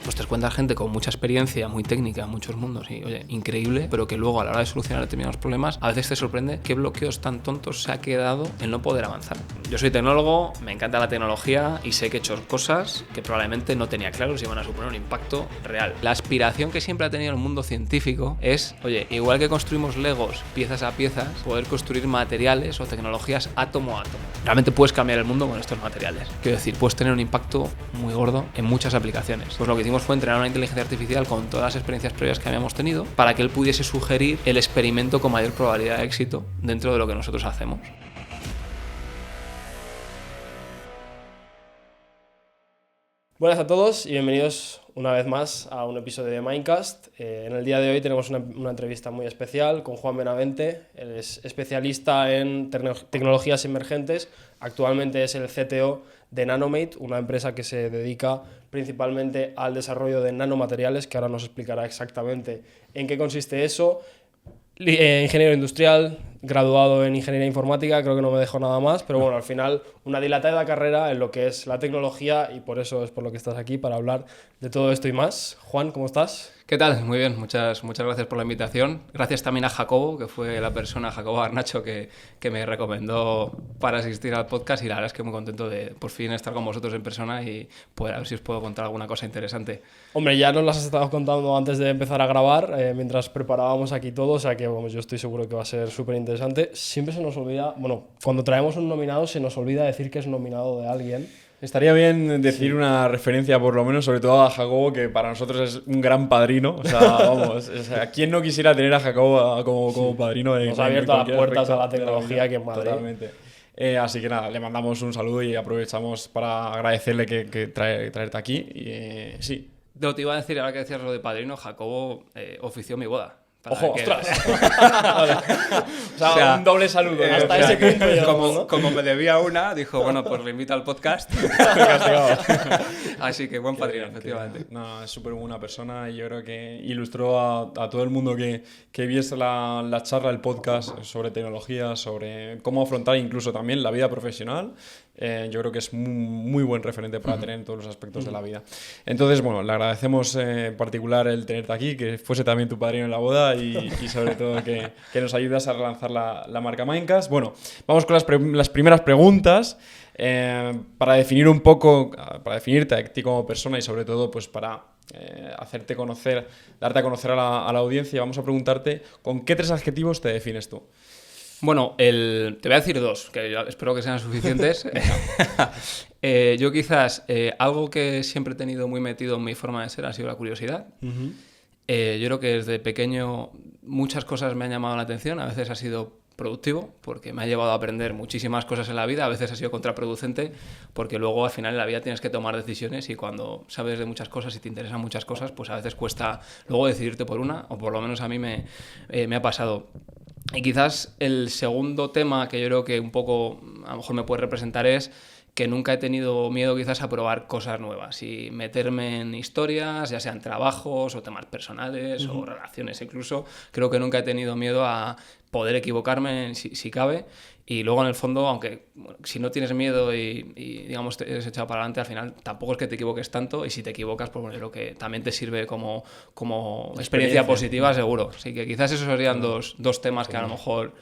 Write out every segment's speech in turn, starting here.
pues te encuentras gente con mucha experiencia, muy técnica en muchos mundos y, oye, increíble, pero que luego a la hora de solucionar determinados problemas, a veces te sorprende qué bloqueos tan tontos se ha quedado en no poder avanzar. Yo soy tecnólogo, me encanta la tecnología y sé que he hecho cosas que probablemente no tenía claro si iban a suponer un impacto real. La aspiración que siempre ha tenido el mundo científico es, oye, igual que construimos legos piezas a piezas, poder construir materiales o tecnologías átomo a átomo. Realmente puedes cambiar el mundo con estos materiales. Quiero decir, puedes tener un impacto muy gordo en muchas aplicaciones. Pues lo que hicimos fue entrenar una inteligencia artificial con todas las experiencias previas que habíamos tenido para que él pudiese sugerir el experimento con mayor probabilidad de éxito dentro de lo que nosotros hacemos. Buenas a todos y bienvenidos una vez más a un episodio de Minecast. En el día de hoy tenemos una entrevista muy especial con Juan Benavente. Él es especialista en tecnologías emergentes. Actualmente es el CTO de Nanomate, una empresa que se dedica principalmente al desarrollo de nanomateriales, que ahora nos explicará exactamente en qué consiste eso. Ingeniero industrial, graduado en ingeniería informática, creo que no me dejo nada más, pero bueno, al final una dilatada carrera en lo que es la tecnología y por eso es por lo que estás aquí, para hablar de todo esto y más. Juan, ¿cómo estás? ¿Qué tal? Muy bien, muchas gracias por la invitación. Gracias también a Jacobo, que fue la persona, Jacobo Garnacho, que me recomendó para asistir al podcast y la verdad es que muy contento de por fin estar con vosotros en persona y poder a ver si os puedo contar alguna cosa interesante. Hombre, ya nos las has estado contando antes de empezar a grabar, mientras preparábamos aquí todo, o sea que vamos, yo estoy seguro que va a ser súper interesante. Siempre se nos olvida, bueno, cuando traemos un nominado se nos olvida decir que es nominado de alguien. Estaría bien decir una referencia, por lo menos, sobre todo a Jacobo, que para nosotros es un gran padrino. O sea, vamos, ¿quién no quisiera tener a Jacobo como padrino? Nos ha abierto las puertas a la tecnología que en Madrid. Totalmente. Así que nada, le mandamos un saludo y aprovechamos para agradecerle que traerte aquí. Y sí. Te iba a decir, ahora que decías lo de padrino, Jacobo ofició mi boda. ¡Ojo, ostras! O sea, un doble saludo. Hasta ese punto como me debía una, dijo, bueno, pues le invito al podcast. Así que buen padrino, efectivamente. No, es súper buena persona y yo creo que ilustró a todo el mundo que viese la charla, el podcast sobre tecnología, sobre cómo afrontar incluso también la vida profesional. Yo creo que es muy buen referente para tener en todos los aspectos de la vida. Entonces, bueno, le agradecemos en particular el tenerte aquí, que fuese también tu padrino en la boda y sobre todo que nos ayudas a relanzar la marca Minecast. Bueno, vamos con las primeras preguntas para definir un poco, para definirte a ti como persona y sobre todo pues para hacerte conocer, darte a conocer a la audiencia. Vamos a preguntarte ¿con qué 3 adjetivos te defines tú? Bueno, te voy a decir 2, que yo espero que sean suficientes. Yo quizás, algo que siempre he tenido muy metido en mi forma de ser ha sido la curiosidad. Uh-huh. Yo creo que desde pequeño muchas cosas me han llamado la atención, a veces ha sido productivo porque me ha llevado a aprender muchísimas cosas en la vida, a veces ha sido contraproducente porque luego al final en la vida tienes que tomar decisiones y cuando sabes de muchas cosas y te interesan muchas cosas, pues a veces cuesta luego decidirte por una, o por lo menos a mí me ha pasado. Y quizás el segundo tema que yo creo que un poco a lo mejor me puede representar es que nunca he tenido miedo quizás a probar cosas nuevas y meterme en historias, ya sean trabajos o temas personales o relaciones incluso. Creo que nunca he tenido miedo a poder equivocarme si cabe. Y luego en el fondo, aunque si no tienes miedo y digamos te eres echado para adelante, al final tampoco es que te equivoques tanto y si te equivocas, pues bueno, creo que también te sirve como experiencia positiva, seguro. Así que quizás esos serían dos temas que a lo mejor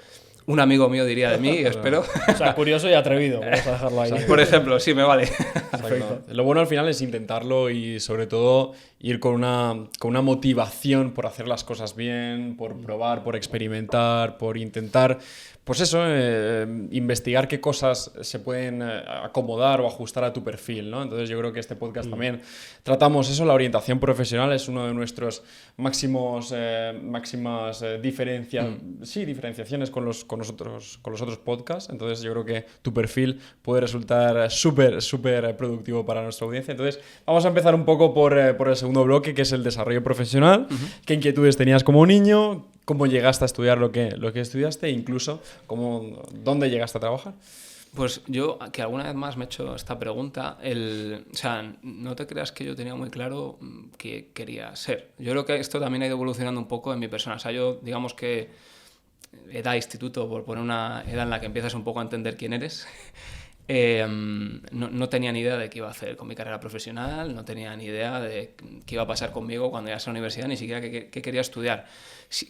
un amigo mío diría de mí, espero. O sea, curioso y atrevido, vamos a dejarlo ahí. Por ejemplo, sí, me vale. Perfecto. Lo bueno al final es intentarlo y sobre todo ir con una motivación por hacer las cosas bien, por probar, por experimentar, por intentar, pues eso, investigar qué cosas se pueden acomodar o ajustar a tu perfil, ¿no? Entonces yo creo que este podcast también tratamos eso, la orientación profesional es uno de nuestros máximas diferenciaciones con los otros podcasts. Entonces yo creo que tu perfil puede resultar súper productivo para nuestra audiencia. Entonces vamos a empezar un poco por el segundo bloque, que es el desarrollo profesional. ¿Qué inquietudes tenías como niño? ¿Cómo llegaste a estudiar lo que estudiaste? E incluso, ¿dónde llegaste a trabajar? Pues yo, que alguna vez más me he hecho esta pregunta, o sea, no te creas que yo tenía muy claro qué quería ser. Yo creo que esto también ha ido evolucionando un poco en mi persona. O sea, yo, digamos que edad instituto, por poner una edad en la que empiezas un poco a entender quién eres, no tenía ni idea de qué iba a hacer con mi carrera profesional, no tenía ni idea de qué iba a pasar conmigo cuando llegase a la universidad, ni siquiera qué quería estudiar.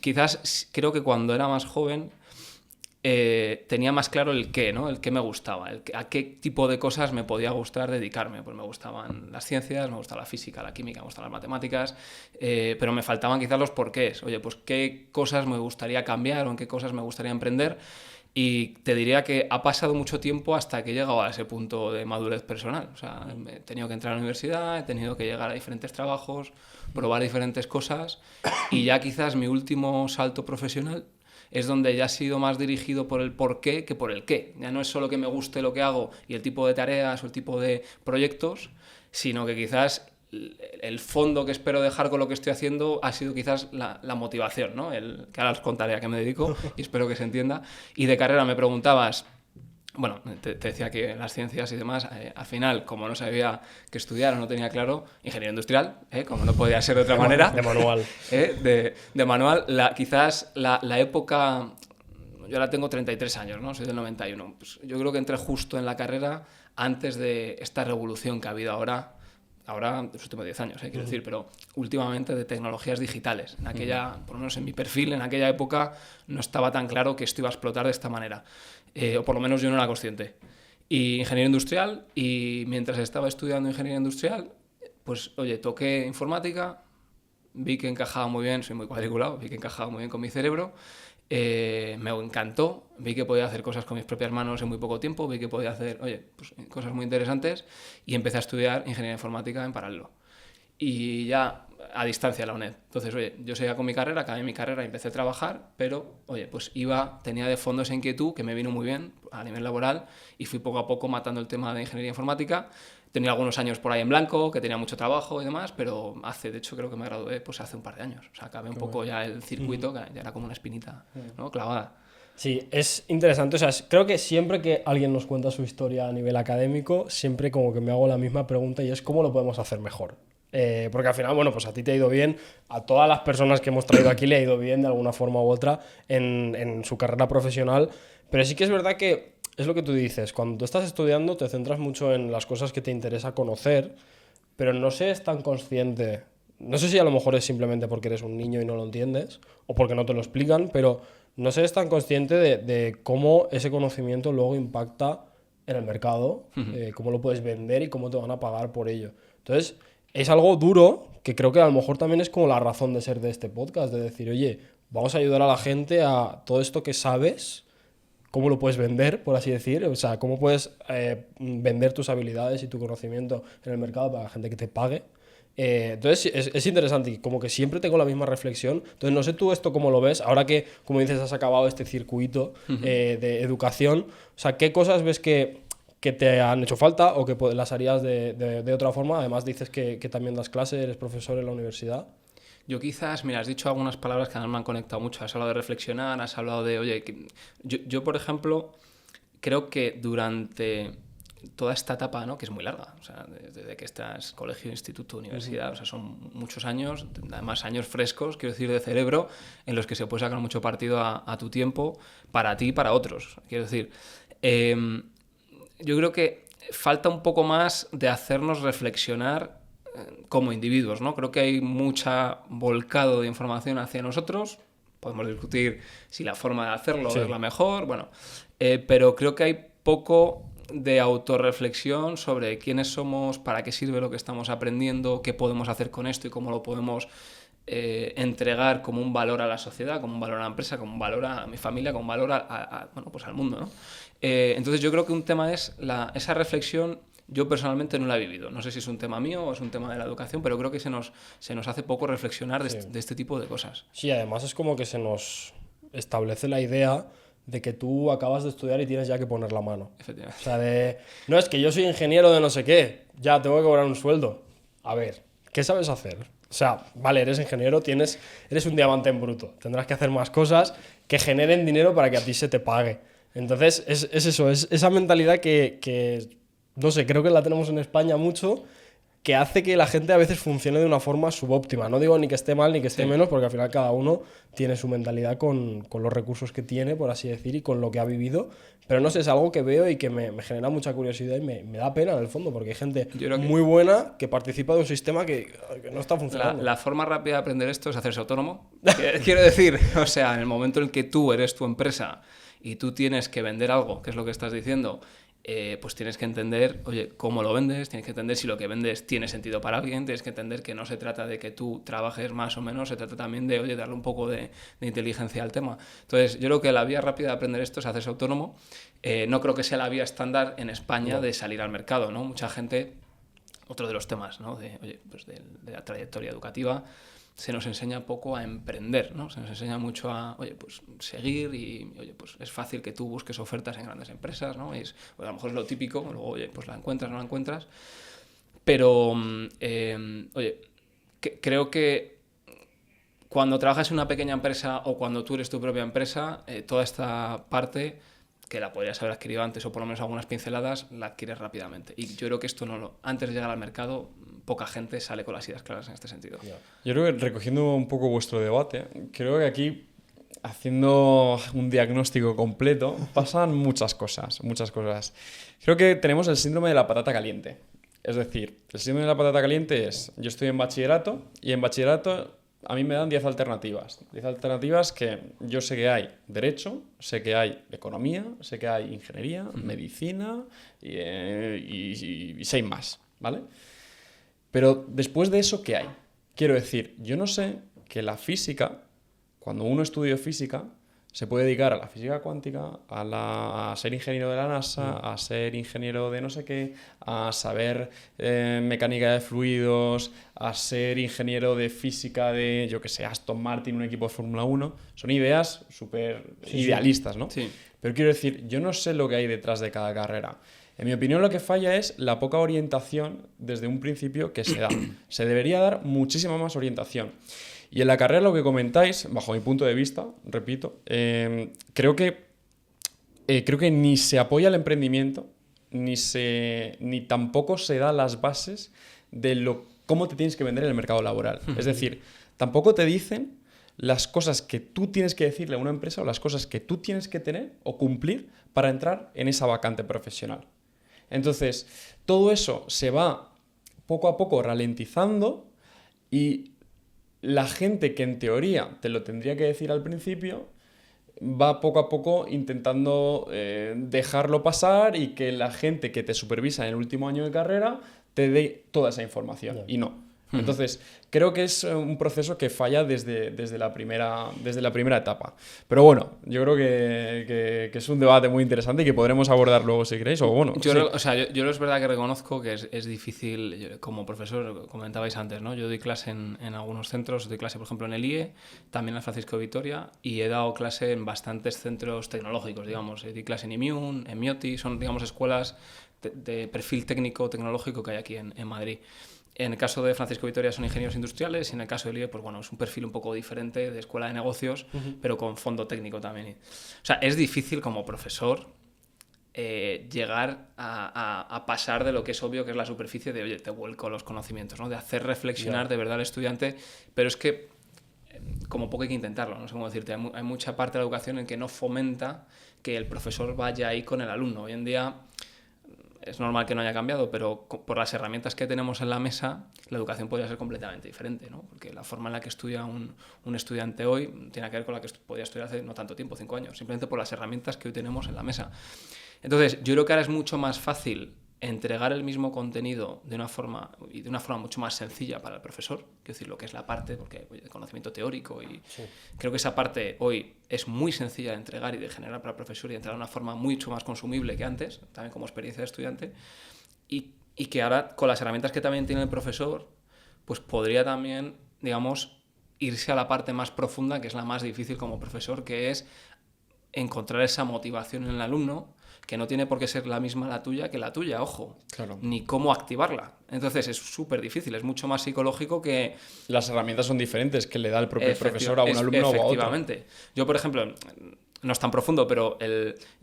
Quizás creo que cuando era más joven tenía más claro el qué, ¿no? El qué me gustaba, a qué tipo de cosas me podía gustar dedicarme. Pues me gustaban las ciencias, me gustaba la física, la química, me gustaban las matemáticas, pero me faltaban quizás los porqués. Oye, pues qué cosas me gustaría cambiar o en qué cosas me gustaría emprender. Y te diría que ha pasado mucho tiempo hasta que he llegado a ese punto de madurez personal. O sea, he tenido que entrar a la universidad, he tenido que llegar a diferentes trabajos, probar diferentes cosas, y ya quizás mi último salto profesional es donde ya ha sido más dirigido por el por qué que por el qué. Ya no es solo que me guste lo que hago y el tipo de tareas o el tipo de proyectos, sino que quizás el fondo que espero dejar con lo que estoy haciendo ha sido quizás la motivación, ¿no? Que ahora os contaré a qué me dedico y espero que se entienda. Y de carrera me preguntabas, bueno, te decía que en las ciencias y demás, al final, como no sabía qué estudiar o no tenía claro, ingeniería industrial, como no podía ser de otra manera. De manual. De manual, quizás la época, yo ahora tengo 33 años, ¿no? Soy del 91. Pues yo creo que entré justo en la carrera antes de esta revolución que ha habido ahora los últimos 10 años, quiero decir, pero últimamente de tecnologías digitales. En aquella, por lo menos en mi perfil, en aquella época no estaba tan claro que esto iba a explotar de esta manera, o por lo menos yo no era consciente. Y ingeniería industrial, y mientras estaba estudiando ingeniería industrial, pues oye, toqué informática, vi que encajaba muy bien, soy muy cuadriculado, vi que encajaba muy bien con mi cerebro, me encantó, vi que podía hacer cosas con mis propias manos en muy poco tiempo, vi que podía hacer, oye, pues, cosas muy interesantes, y empecé a estudiar ingeniería informática en paralelo. Y ya a distancia la UNED. Entonces, oye, yo seguía con mi carrera, acabé mi carrera y empecé a trabajar, pero, oye, pues tenía de fondo esa inquietud que me vino muy bien a nivel laboral y fui poco a poco matando el tema de ingeniería informática. Tenía algunos años por ahí en blanco, que tenía mucho trabajo y demás, pero de hecho creo que me gradué pues hace un par de años. O sea, acabé un poco ya el circuito, que ya era como una espinita, ¿no? Clavada. Sí, es interesante. O sea, creo que siempre que alguien nos cuenta su historia a nivel académico, siempre como que me hago la misma pregunta y es ¿cómo lo podemos hacer mejor? Porque al final, bueno, pues a ti te ha ido bien, a todas las personas que hemos traído aquí le ha ido bien de alguna forma u otra en su carrera profesional, pero sí que es verdad que es lo que tú dices, cuando tú estás estudiando te centras mucho en las cosas que te interesa conocer, pero no se es tan consciente, no sé si a lo mejor es simplemente porque eres un niño y no lo entiendes, o porque no te lo explican, pero no se es tan consciente de cómo ese conocimiento luego impacta en el mercado, cómo lo puedes vender y cómo te van a pagar por ello. Entonces, es algo duro, que creo que a lo mejor también es como la razón de ser de este podcast, de decir, oye, vamos a ayudar a la gente a todo esto que sabes, cómo lo puedes vender, por así decir, o sea, cómo puedes vender tus habilidades y tu conocimiento en el mercado para la gente que te pague. Entonces es interesante y como que siempre tengo la misma reflexión. Entonces no sé tú esto cómo lo ves, ahora que, como dices, has acabado este circuito de educación, o sea, ¿qué cosas ves que te han hecho falta o que las harías de otra forma? Además dices que también das clases, eres profesor en la universidad. Yo quizás, mira, has dicho algunas palabras que me han conectado mucho. Has hablado de reflexionar, has hablado de, oye, yo por ejemplo, creo que durante toda esta etapa, ¿no? Que es muy larga, o sea, desde que estás colegio, instituto, universidad, o sea, son muchos años, además años frescos, quiero decir, de cerebro, en los que se puede sacar mucho partido a tu tiempo, para ti y para otros. Quiero decir, yo creo que falta un poco más de hacernos reflexionar como individuos, ¿no? Creo que hay mucha volcado de información hacia nosotros. Podemos discutir si la forma de hacerlo es la mejor, bueno, pero creo que hay poco de autorreflexión sobre quiénes somos, para qué sirve lo que estamos aprendiendo, qué podemos hacer con esto y cómo lo podemos entregar como un valor a la sociedad, como un valor a la empresa, como un valor a mi familia, como un valor bueno, pues al mundo, ¿no? Entonces yo creo que un tema es esa reflexión. Yo personalmente no la he vivido. No sé si es un tema mío o es un tema de la educación, pero creo que se nos hace poco reflexionar de este tipo de cosas. Sí, además es como que se nos establece la idea de que tú acabas de estudiar y tienes ya que poner la mano. Efectivamente. O sea, no, es que yo soy ingeniero de no sé qué, ya tengo que cobrar un sueldo. A ver, ¿qué sabes hacer? O sea, vale, eres ingeniero, eres un diamante en bruto. Tendrás que hacer más cosas que generen dinero para que a ti se te pague. Entonces, es eso, es esa mentalidad que no sé, creo que la tenemos en España mucho que hace que la gente a veces funcione de una forma subóptima. No digo ni que esté mal ni que esté menos, porque al final cada uno tiene su mentalidad con los recursos que tiene, por así decir, y con lo que ha vivido. Pero no sé, es algo que veo y que me genera mucha curiosidad y me da pena en el fondo, porque hay gente muy buena que participa de un sistema que no está funcionando. La forma rápida de aprender esto es hacerse autónomo. Quiero decir, o sea, en el momento en el que tú eres tu empresa y tú tienes que vender algo, que es lo que estás diciendo, pues tienes que entender, oye, cómo lo vendes, tienes que entender si lo que vendes tiene sentido para alguien, tienes que entender que no se trata de que tú trabajes más o menos, se trata también de, oye, darle un poco de inteligencia al tema. Entonces, yo creo que la vía rápida de aprender esto es hacerse autónomo. No creo que sea la vía estándar en España de salir al mercado, ¿no? Mucha gente, otro de los temas, ¿no? Oye, pues de la trayectoria educativa, se nos enseña poco a emprender, ¿no? Se nos enseña mucho a, oye, pues seguir y, oye, pues es fácil que tú busques ofertas en grandes empresas, ¿no? Pues a lo mejor es lo típico, luego, oye, pues la encuentras, no la encuentras. Pero, oye, creo que cuando trabajas en una pequeña empresa o cuando tú eres tu propia empresa, toda esta parte que la podrías haber adquirido antes o por lo menos algunas pinceladas, la adquieres rápidamente. Y yo creo que esto antes de llegar al mercado, poca gente sale con las ideas claras en este sentido. Yo creo que recogiendo un poco vuestro debate, creo que aquí, haciendo un diagnóstico completo, pasan muchas cosas. Creo que tenemos el síndrome de la patata caliente. Es decir, el síndrome de la patata caliente es, yo estoy en bachillerato y en bachillerato a mí me dan 10 alternativas. 10 alternativas que yo sé que hay derecho, sé que hay economía, sé que hay ingeniería, medicina y 6 más, ¿vale? Pero después de eso, ¿qué hay? Quiero decir, yo no sé que la física, cuando uno estudia física, se puede dedicar a la física cuántica, a ser ingeniero de la NASA, a ser ingeniero de no sé qué, a saber mecánica de fluidos, a ser ingeniero de física de, yo qué sé, Aston Martin, un equipo de Fórmula 1. Son ideas súper idealistas, ¿no? Sí. Pero quiero decir, yo no sé lo que hay detrás de cada carrera. En mi opinión, lo que falla es la poca orientación desde un principio que se da. Se debería dar muchísima más orientación. Y en la carrera, lo que comentáis, bajo mi punto de vista, repito, creo que ni se apoya el emprendimiento, ni tampoco se da las bases de cómo te tienes que vender en el mercado laboral. Es decir, tampoco te dicen las cosas que tú tienes que decirle a una empresa o las cosas que tú tienes que tener o cumplir para entrar en esa vacante profesional. Entonces, todo eso se va poco a poco ralentizando y la gente que en teoría te lo tendría que decir al principio va poco a poco intentando dejarlo pasar y que la gente que te supervisa en el último año de carrera te dé toda esa información y no. Entonces, creo que es un proceso que falla desde la primera etapa. Pero bueno, yo creo que es un debate muy interesante y que podremos abordar luego si queréis. O bueno, yo es verdad que reconozco que es difícil, como profesor, comentabais antes, ¿no? Yo doy clase en algunos centros, doy clase por ejemplo en el IE, también en el Francisco de Vitoria, y he dado clase en bastantes centros tecnológicos, digamos. Di clase en IMIUN, en MIOTI, son, digamos, escuelas de perfil técnico-tecnológico que hay aquí en Madrid. En el caso de Francisco Vitoria son ingenieros industriales y en el caso del IE, pues bueno, es un perfil un poco diferente de escuela de negocios, pero con fondo técnico también. O sea, es difícil como profesor llegar a pasar de lo que es obvio que es la superficie de, oye, te vuelco los conocimientos, ¿no? De hacer reflexionar de verdad al estudiante, pero es que como poco hay que intentarlo, no sé cómo decirte, hay mucha parte de la educación en que no fomenta que el profesor vaya ahí con el alumno. Hoy en día es normal que no haya cambiado, pero por las herramientas que tenemos en la mesa, la educación podría ser completamente diferente, ¿no? Porque la forma en la que estudia un estudiante hoy tiene que ver con la que podía estudiar hace no tanto tiempo, 5 años, simplemente por las herramientas que hoy tenemos en la mesa. Entonces, yo creo que ahora es mucho más fácil entregar el mismo contenido de una forma mucho más sencilla para el profesor, quiero decir, lo que es la parte, porque el conocimiento teórico y creo que esa parte hoy es muy sencilla de entregar y de generar para el profesor y de entregar de una forma mucho más consumible que antes, también como experiencia de estudiante, y que ahora con las herramientas que también tiene el profesor, pues podría también, digamos, irse a la parte más profunda, que es la más difícil como profesor, que es encontrar esa motivación en el alumno, que no tiene por qué ser la misma la tuya que la tuya, ojo, claro, ni cómo activarla. Entonces es súper difícil, es mucho más psicológico que... Las herramientas son diferentes que le da el propio profesor a un alumno o a otro. Efectivamente. Yo, por ejemplo, no es tan profundo, pero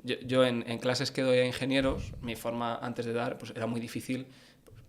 yo en clases que doy a ingenieros, mi forma antes de dar pues era muy difícil,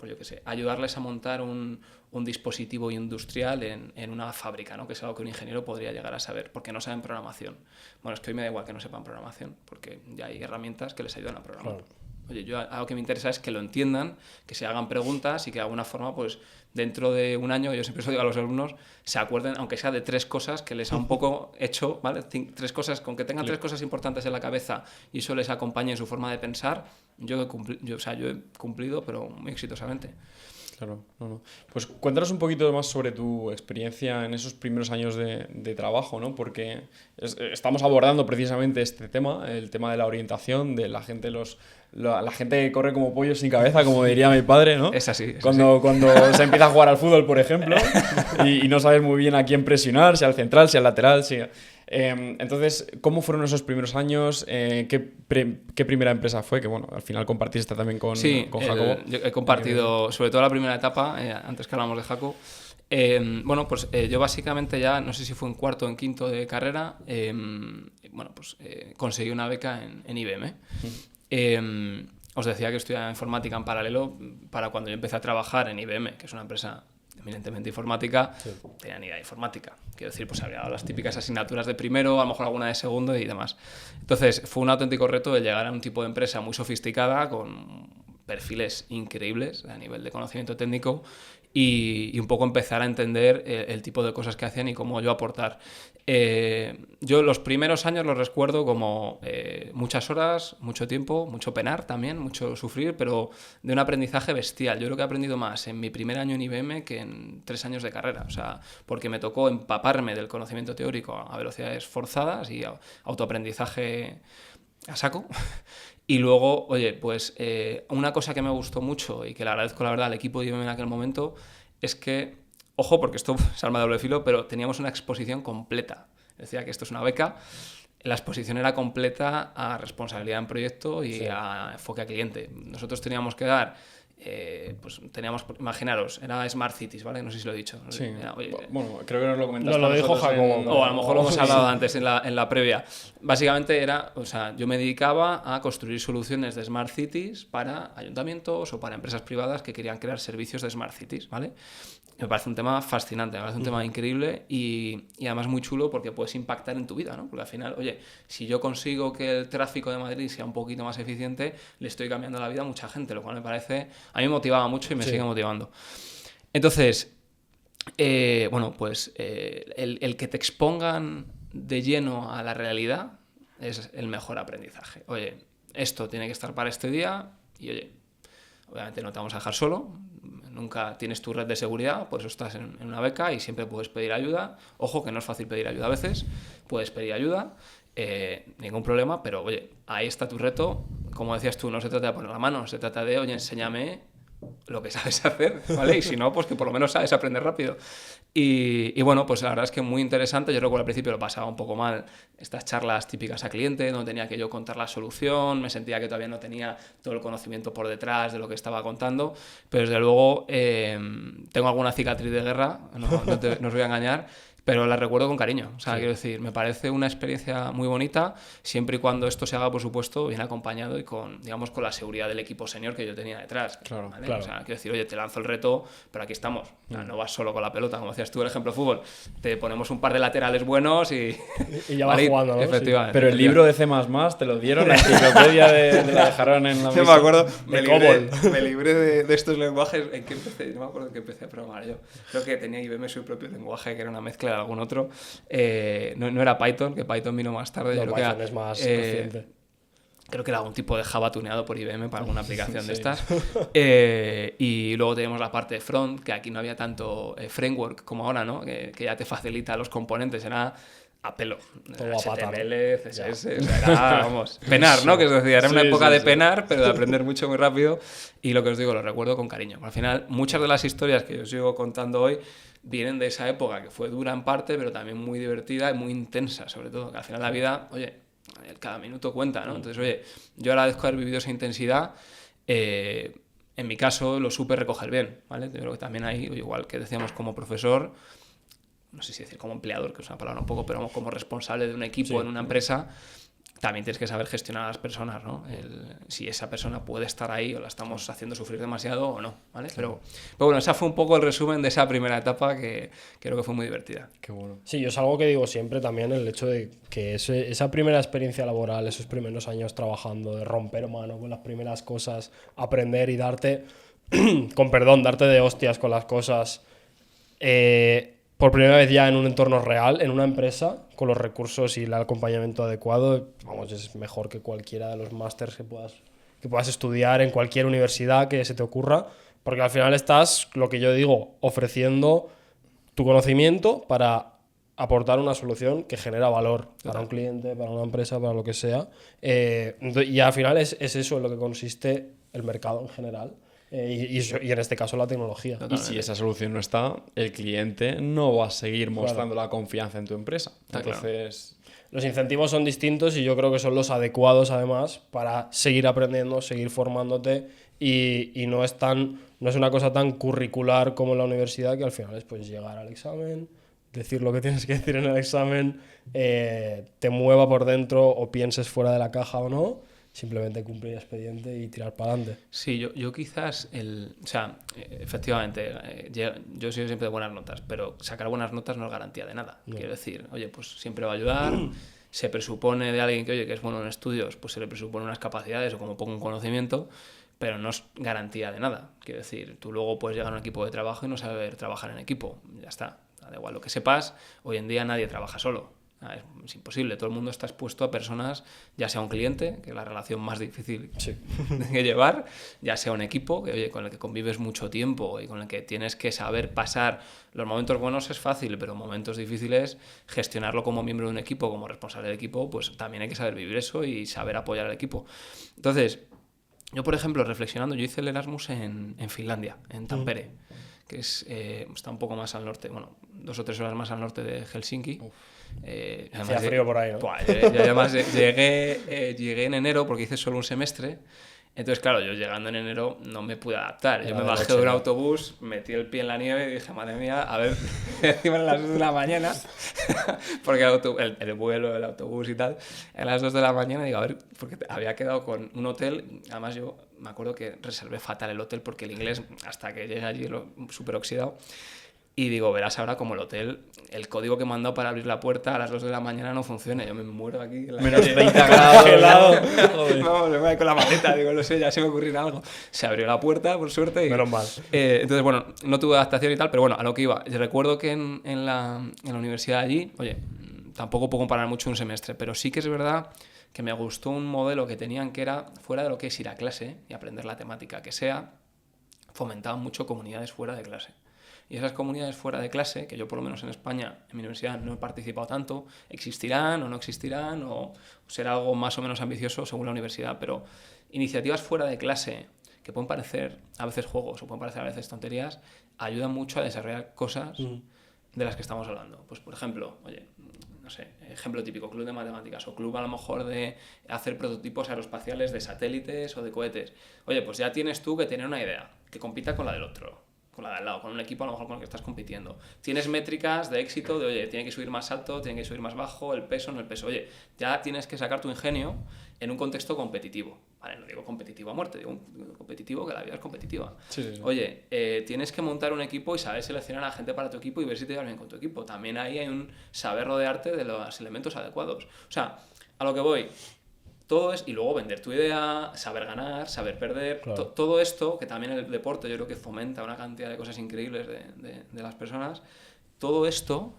pues yo qué sé, ayudarles a montar un dispositivo industrial en una fábrica, ¿no? Que es algo que un ingeniero podría llegar a saber, porque no saben programación. Bueno, es que hoy me da igual que no sepan programación, porque ya hay herramientas que les ayudan a programar. Claro. Oye, yo algo que me interesa es que lo entiendan, que se hagan preguntas y que de alguna forma, pues dentro de un año, yo siempre os digo a los alumnos, se acuerden, aunque sea de 3 cosas que les ha un poco hecho, ¿vale? 3 cosas, con que tengan 3 cosas importantes en la cabeza y eso les acompañe en su forma de pensar, yo he cumplido, pero muy exitosamente. Claro, no. Pues cuéntanos un poquito más sobre tu experiencia en esos primeros años de trabajo, ¿no? Porque estamos abordando precisamente este tema, el tema de la orientación, de la gente, la gente que corre como pollo sin cabeza, como diría mi padre, ¿no? Es así. Cuando se empieza a jugar al fútbol, por ejemplo, y no sabes muy bien a quién presionar, si al central, si al lateral, si... Entonces, ¿cómo fueron esos primeros años? ¿Qué primera empresa fue? Que bueno, al final compartiste también con Jacobo. Yo he compartido, sobre todo la primera etapa, antes que hablamos de Jaco. Bueno, pues yo básicamente ya, no sé si fue en cuarto o en quinto de carrera, conseguí una beca en IBM. Os decía que estudiaba informática en paralelo para cuando yo empecé a trabajar en IBM, que es una empresa eminentemente informática, tenía ni idea de informática. Quiero decir, pues había dado las típicas asignaturas de primero, a lo mejor alguna de segundo y demás. Entonces, fue un auténtico reto de llegar a un tipo de empresa muy sofisticada, con perfiles increíbles a nivel de conocimiento técnico y un poco empezar a entender el tipo de cosas que hacían y cómo yo aportar. Yo los primeros años los recuerdo como muchas horas, mucho tiempo, mucho penar también, mucho sufrir, pero de un aprendizaje bestial. Yo creo que he aprendido más en mi primer año en IBM que en 3 años de carrera, o sea, porque me tocó empaparme del conocimiento teórico a velocidades forzadas y autoaprendizaje a saco. Y luego, oye, pues una cosa que me gustó mucho y que le agradezco la verdad al equipo de IBM en aquel momento es que, ojo, porque esto es arma de doble filo, pero teníamos una exposición completa. Decía que esto es una beca. La exposición era completa a responsabilidad en proyecto y a enfoque a cliente. Nosotros teníamos que dar... imaginaros, era Smart Cities, ¿vale? No sé si lo he dicho. Sí. Oye, bueno, creo que nos lo comentaste. No, lo dijo Jacobo. O a lo mejor lo hemos hablado antes en la previa. Básicamente era, o sea, yo me dedicaba a construir soluciones de Smart Cities para ayuntamientos o para empresas privadas que querían crear servicios de Smart Cities, ¿vale? Me parece un tema fascinante, me parece un tema increíble y además muy chulo porque puedes impactar en tu vida, ¿no? Porque al final, oye, si yo consigo que el tráfico de Madrid sea un poquito más eficiente, le estoy cambiando la vida a mucha gente, lo cual me parece... A mí me motivaba mucho y me sigue motivando. Entonces, el que te expongan de lleno a la realidad es el mejor aprendizaje. Oye, esto tiene que estar para este día y, oye, obviamente no te vamos a dejar solo, nunca tienes tu red de seguridad, por eso estás en una beca y siempre puedes pedir ayuda. Ojo, que no es fácil pedir ayuda a veces, puedes pedir ayuda, ningún problema, pero oye, ahí está tu reto. Como decías tú, no se trata de poner la mano, se trata de, oye, enséñame lo que sabes hacer, ¿vale? Y si no, pues que por lo menos sabes aprender rápido. Y bueno, pues la verdad es que muy interesante. Yo recuerdo al principio lo pasaba un poco mal, estas charlas típicas a cliente, no tenía que yo contar la solución, me sentía que todavía no tenía todo el conocimiento por detrás de lo que estaba contando, pero desde luego tengo alguna cicatriz de guerra, no os voy a engañar, pero la recuerdo con cariño. O sea, quiero decir, me parece una experiencia muy bonita, siempre y cuando esto se haga, por supuesto, bien acompañado y con, digamos, con la seguridad del equipo senior que yo tenía detrás. Claro, ¿vale? claro. O sea, quiero decir, oye, te lanzo el reto, pero aquí estamos. O sea, no vas solo con la pelota, como decías tú, el ejemplo de fútbol. Te ponemos un par de laterales buenos y ya vas jugando, ¿no? Efectivamente. Pero el libro de C++ te lo dieron, la enciclopedia te la dejaron en la mesa. Yo me acuerdo, de me libré de estos lenguajes. ¿En qué empecé? No me acuerdo en qué empecé a programar yo. Creo que tenía IBM su propio lenguaje, que era una mezcla de algún otro. No era Python, que Python vino más tarde. No, yo creo Python que es más reciente. Creo que era algún tipo de Java tuneado por IBM para alguna aplicación de estas. Y luego tenemos la parte de front, que aquí no había tanto framework como ahora, ¿no? Que ya te facilita los componentes. Era a pelo. Todo a pata, HTML, CSS, o sea, era, vamos, penar, ¿no? Que os decía, era una época de penar, pero de aprender mucho muy rápido. Y lo que os digo, lo recuerdo con cariño. Al final, muchas de las historias que os sigo contando hoy vienen de esa época, que fue dura en parte, pero también muy divertida y muy intensa, sobre todo. Que al final la vida, oye, cada minuto cuenta, ¿no? Entonces, oye, yo agradezco haber vivido esa intensidad. En mi caso, lo supe recoger bien, ¿vale? Yo creo que también hay, igual que decíamos como profesor, no sé si decir como empleador, que es una palabra un poco, pero como responsable de un equipo en una empresa, también tienes que saber gestionar a las personas, ¿no? Si esa persona puede estar ahí o la estamos haciendo sufrir demasiado o no, ¿vale? Pero bueno, ese fue un poco el resumen de esa primera etapa que creo que fue muy divertida. Qué bueno. Sí, yo es algo que digo siempre también, el hecho de que esa primera experiencia laboral, esos primeros años trabajando, de romper mano con las primeras cosas, aprender y darte, con perdón, darte de hostias con las cosas, por primera vez ya en un entorno real, en una empresa, con los recursos y el acompañamiento adecuado, vamos, es mejor que cualquiera de los másters que puedas estudiar en cualquier universidad que se te ocurra, porque al final estás, lo que yo digo, ofreciendo tu conocimiento para aportar una solución que genera valor para un cliente, para una empresa, para lo que sea. Y al final es eso en lo que consiste el mercado en general. Y en este caso la tecnología. Y si esa solución no está, el cliente no va a seguir mostrando la confianza en tu empresa. Entonces, los incentivos son distintos y yo creo que son los adecuados además para seguir aprendiendo, seguir formándote y no es una cosa tan curricular como en la universidad, que al final es pues llegar al examen, decir lo que tienes que decir en el examen, te mueva por dentro o pienses fuera de la caja o no. Simplemente cumplir el expediente y tirar para adelante. Sí, yo quizás, efectivamente, yo soy siempre de buenas notas, pero sacar buenas notas no es garantía de nada. No. Quiero decir, oye, pues siempre va a ayudar, se presupone de alguien que, oye, que es bueno en estudios, pues se le presupone unas capacidades o como poco un conocimiento, pero no es garantía de nada. Quiero decir, tú luego puedes llegar a un equipo de trabajo y no saber trabajar en equipo, ya está. Da igual lo que sepas, hoy en día nadie trabaja solo. Es imposible, todo el mundo está expuesto a personas, ya sea un cliente, que es la relación más difícil de llevar, ya sea un equipo que, oye, con el que convives mucho tiempo y con el que tienes que saber pasar. Los momentos buenos es fácil, pero momentos difíciles, gestionarlo como miembro de un equipo, como responsable del equipo, pues también hay que saber vivir eso y saber apoyar al equipo. Entonces, yo, por ejemplo, reflexionando, yo hice el Erasmus en Finlandia, en Tampere, que está un poco más al norte, bueno, 2 o 3 horas más al norte de Helsinki. Hacía frío por ahí, ¿no? Yo además llegué en enero porque hice solo un semestre. Entonces, claro, yo llegando en enero no me pude adaptar. Yo me bajé de un autobús, metí el pie en la nieve y dije, madre mía, a ver, encima a las 2 de la mañana, porque el vuelo, el autobús y tal, a las 2 de la mañana, digo, a ver, porque había quedado con un hotel. Además, yo me acuerdo que reservé fatal el hotel porque el inglés, hasta que llegué allí, súper oxidado. Y digo, verás ahora como el hotel, el código que me han dado para abrir la puerta a las 2 de la mañana no funciona. Yo me muero aquí en la menos 30 grados. Vamos, me voy con la maleta, digo, no sé, ya se me ocurrirá algo. Se abrió la puerta, por suerte. Menos mal. Entonces, bueno, no tuve adaptación y tal, pero bueno, a lo que iba. Yo recuerdo que en la universidad allí, oye, tampoco puedo comparar mucho un semestre, pero sí que es verdad que me gustó un modelo que tenían que era, fuera de lo que es ir a clase y aprender la temática que sea, fomentaban mucho comunidades fuera de clase. Y esas comunidades fuera de clase, que yo por lo menos en España, en mi universidad, no he participado tanto, existirán o no existirán, o será algo más o menos ambicioso según la universidad, pero iniciativas fuera de clase, que pueden parecer a veces juegos o pueden parecer a veces tonterías, ayudan mucho a desarrollar cosas de las que estamos hablando. Pues, por ejemplo, oye, no sé, ejemplo típico, club de matemáticas o club a lo mejor de hacer prototipos aeroespaciales de satélites o de cohetes. Oye, pues ya tienes tú que tener una idea que compita con la del otro, con la de al lado, con un equipo a lo mejor con el que estás compitiendo. Tienes métricas de éxito de, oye, tiene que subir más alto, tiene que subir más bajo, el peso, no el peso. Oye, ya tienes que sacar tu ingenio en un contexto competitivo. Vale, no digo competitivo a muerte, digo un competitivo, que la vida es competitiva. Sí. Oye, tienes que montar un equipo y saber seleccionar a la gente para tu equipo y ver si te llevas bien con tu equipo. También ahí hay un saber rodearte de los elementos adecuados. O sea, a lo que voy, todo es, y luego vender tu idea, saber ganar, saber perder, claro. Todo esto, que también el deporte yo creo que fomenta una cantidad de cosas increíbles de las personas, todo esto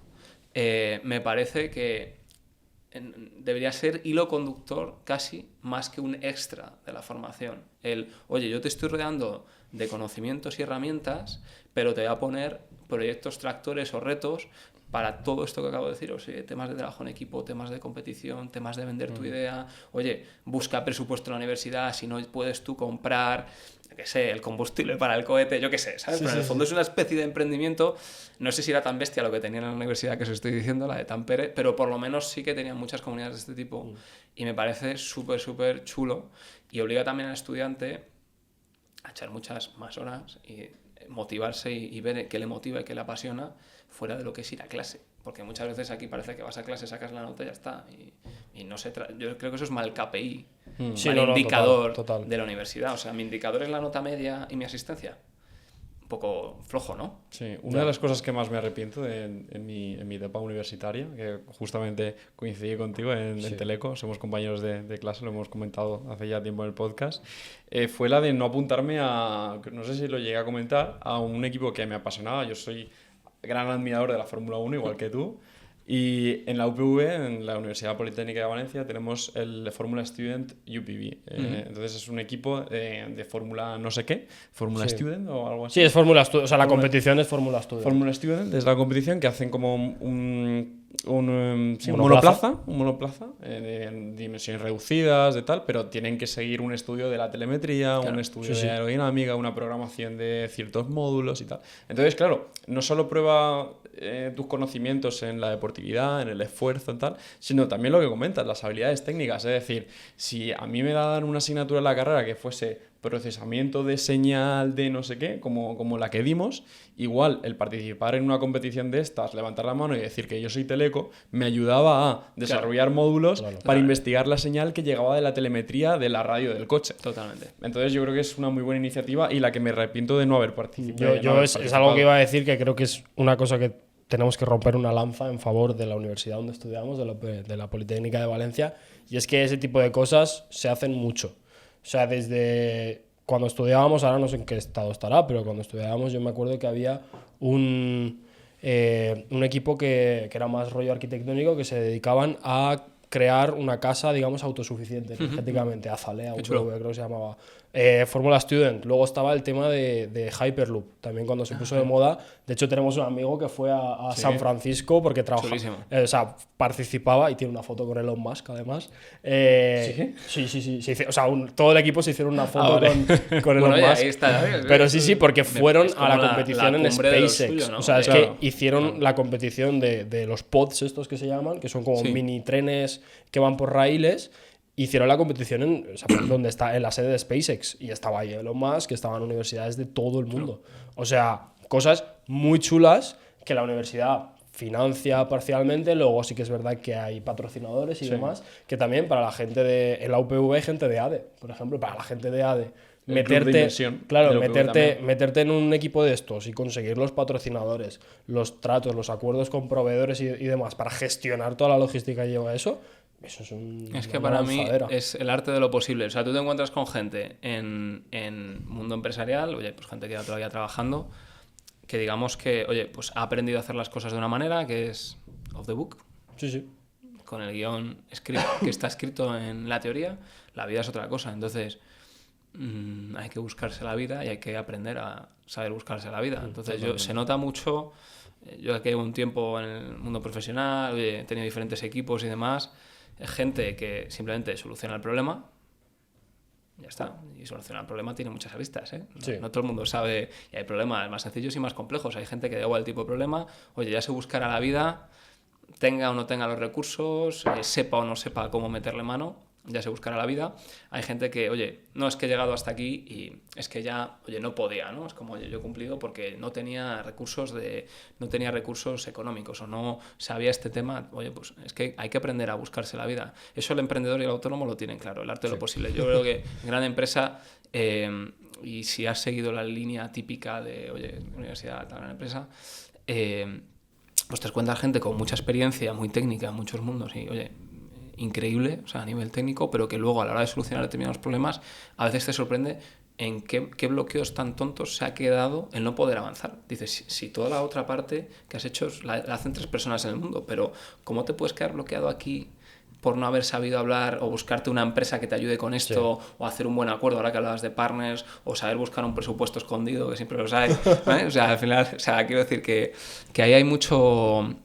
me parece que debería ser hilo conductor casi más que un extra de la formación. Oye, yo te estoy rodeando de conocimientos y herramientas, pero te voy a poner proyectos tractores o retos para todo esto que acabo de decir, o sea, temas de trabajo en equipo, temas de competición, temas de vender tu idea. Oye, busca presupuesto en la universidad, si no puedes tú comprar, yo qué sé, el combustible para el cohete, yo qué sé, ¿sabes? Pero en el fondo es una especie de emprendimiento. No sé si era tan bestia lo que tenían en la universidad que os estoy diciendo, la de Tampere, pero por lo menos sí que tenían muchas comunidades de este tipo y me parece súper, súper chulo y obliga también al estudiante a echar muchas más horas y motivarse y ver qué le motiva y qué le apasiona fuera de lo que es ir a clase. Porque muchas veces aquí parece que vas a clase, sacas la nota y ya está. Y no yo creo que eso es mal KPI, mal indicador total. de la universidad. O sea, mi indicador es la nota media y mi asistencia. Un poco flojo, ¿no? Sí, una de las cosas que más me arrepiento en mi etapa universitaria, que justamente coincidí contigo en Teleco, somos compañeros de clase, lo hemos comentado hace ya tiempo en el podcast, fue la de no apuntarme no sé si lo llegué a comentar, a un equipo que me apasionaba. Yo soy gran admirador de la Fórmula 1, igual que tú. Y en la UPV, en la Universidad Politécnica de Valencia, tenemos el Fórmula Student UPV. Entonces es un equipo de Fórmula no sé qué, Fórmula Student o algo así. Sí, es Fórmula Student, o sea, la competición es Fórmula Student. Fórmula Student es la competición que hacen como un monoplaza en dimensiones reducidas, de tal, pero tienen que seguir un estudio de la telemetría, un estudio de aerodinámica, una programación de ciertos módulos y tal. Entonces, claro, no solo prueba tus conocimientos en la deportividad, en el esfuerzo y tal, sino también lo que comentas, las habilidades técnicas. Es decir, si a mí me dan una asignatura en la carrera que fuese procesamiento de señal de no sé qué, como la que dimos, igual el participar en una competición de estas, levantar la mano y decir que yo soy teleco, me ayudaba a desarrollar módulos para investigar la señal que llegaba de la telemetría de la radio del coche. Totalmente. Entonces yo creo que es una muy buena iniciativa y la que me arrepiento de no haber participado. Es algo que iba a decir, que creo que es una cosa que tenemos que romper una lanza en favor de la universidad donde estudiamos, de la Politécnica de Valencia, y es que ese tipo de cosas se hacen mucho. O sea, desde cuando estudiábamos, ahora no sé en qué estado estará, pero cuando estudiábamos yo me acuerdo que había un equipo que era más rollo arquitectónico, que se dedicaban a crear una casa, digamos, autosuficiente energéticamente, Azalea, creo que se llamaba. Fórmula Student. Luego estaba el tema de Hyperloop, también cuando se puso de moda. De hecho, tenemos un amigo que fue a San Francisco porque trabajaba, participaba, y tiene una foto con Elon Musk, además. Sí. O sea, todo el equipo se hicieron una foto con Elon Musk. Ahí está, pero sí, porque fueron a la competición en SpaceX. Suyo, ¿no? O sea, es que hicieron la competición de los pods estos que se llaman, que son como mini trenes que van por raíles. Hicieron la competición donde está en la sede de SpaceX, y estaba ahí Elon Musk, que estaban universidades de todo el mundo. O sea, cosas muy chulas que la universidad financia parcialmente. Luego sí que es verdad que hay patrocinadores y demás, que también para la gente en la UPV hay gente de ADE, por ejemplo, para la gente de ADE. Meterte en un equipo de estos y conseguir los patrocinadores, los tratos, los acuerdos con proveedores y demás para gestionar toda la logística que lleva eso es que para mí es el arte de lo posible. O sea, tú te encuentras con gente en mundo empresarial, oye, pues gente que ya todavía trabajando, que digamos que, oye, pues ha aprendido a hacer las cosas de una manera que es off the book. Sí. Con el guión que está escrito en la teoría, la vida es otra cosa. Entonces, hay que buscarse la vida y hay que aprender a saber buscarse la vida. Entonces, se nota mucho. Yo que llevo un tiempo en el mundo profesional, he tenido diferentes equipos y demás. Gente que simplemente soluciona el problema, ya está. Y solucionar el problema tiene muchas aristas, ¿eh? No todo el mundo sabe, y hay problemas más sencillos y más complejos. Hay gente que da igual el tipo de problema, oye, ya se buscará la vida, tenga o no tenga los recursos, sepa o no sepa cómo meterle mano, ya se buscará la vida. Hay gente que, oye, no, es que he llegado hasta aquí y es que ya, oye, no podía, ¿no? Es como, oye, yo he cumplido porque no tenía recursos económicos o no sabía este tema. Oye, pues es que hay que aprender a buscarse la vida. Eso el emprendedor y el autónomo lo tienen claro, el arte de lo posible. Yo creo que en gran empresa, y si has seguido la línea típica de, oye, universidad, tal, gran empresa, pues te encuentras gente con mucha experiencia, muy técnica en muchos mundos y, oye, increíble, o sea, a nivel técnico, pero que luego a la hora de solucionar determinados problemas a veces te sorprende en qué bloqueos tan tontos se ha quedado el no poder avanzar. Dices, si toda la otra parte que has hecho la hacen 3 personas en el mundo, pero ¿cómo te puedes quedar bloqueado aquí por no haber sabido hablar o buscarte una empresa que te ayude con esto, o hacer un buen acuerdo, ahora que hablabas de partners, o saber buscar un presupuesto escondido, que siempre los hay, ¿eh? O sea, al final, o sea, quiero decir que ahí hay mucho...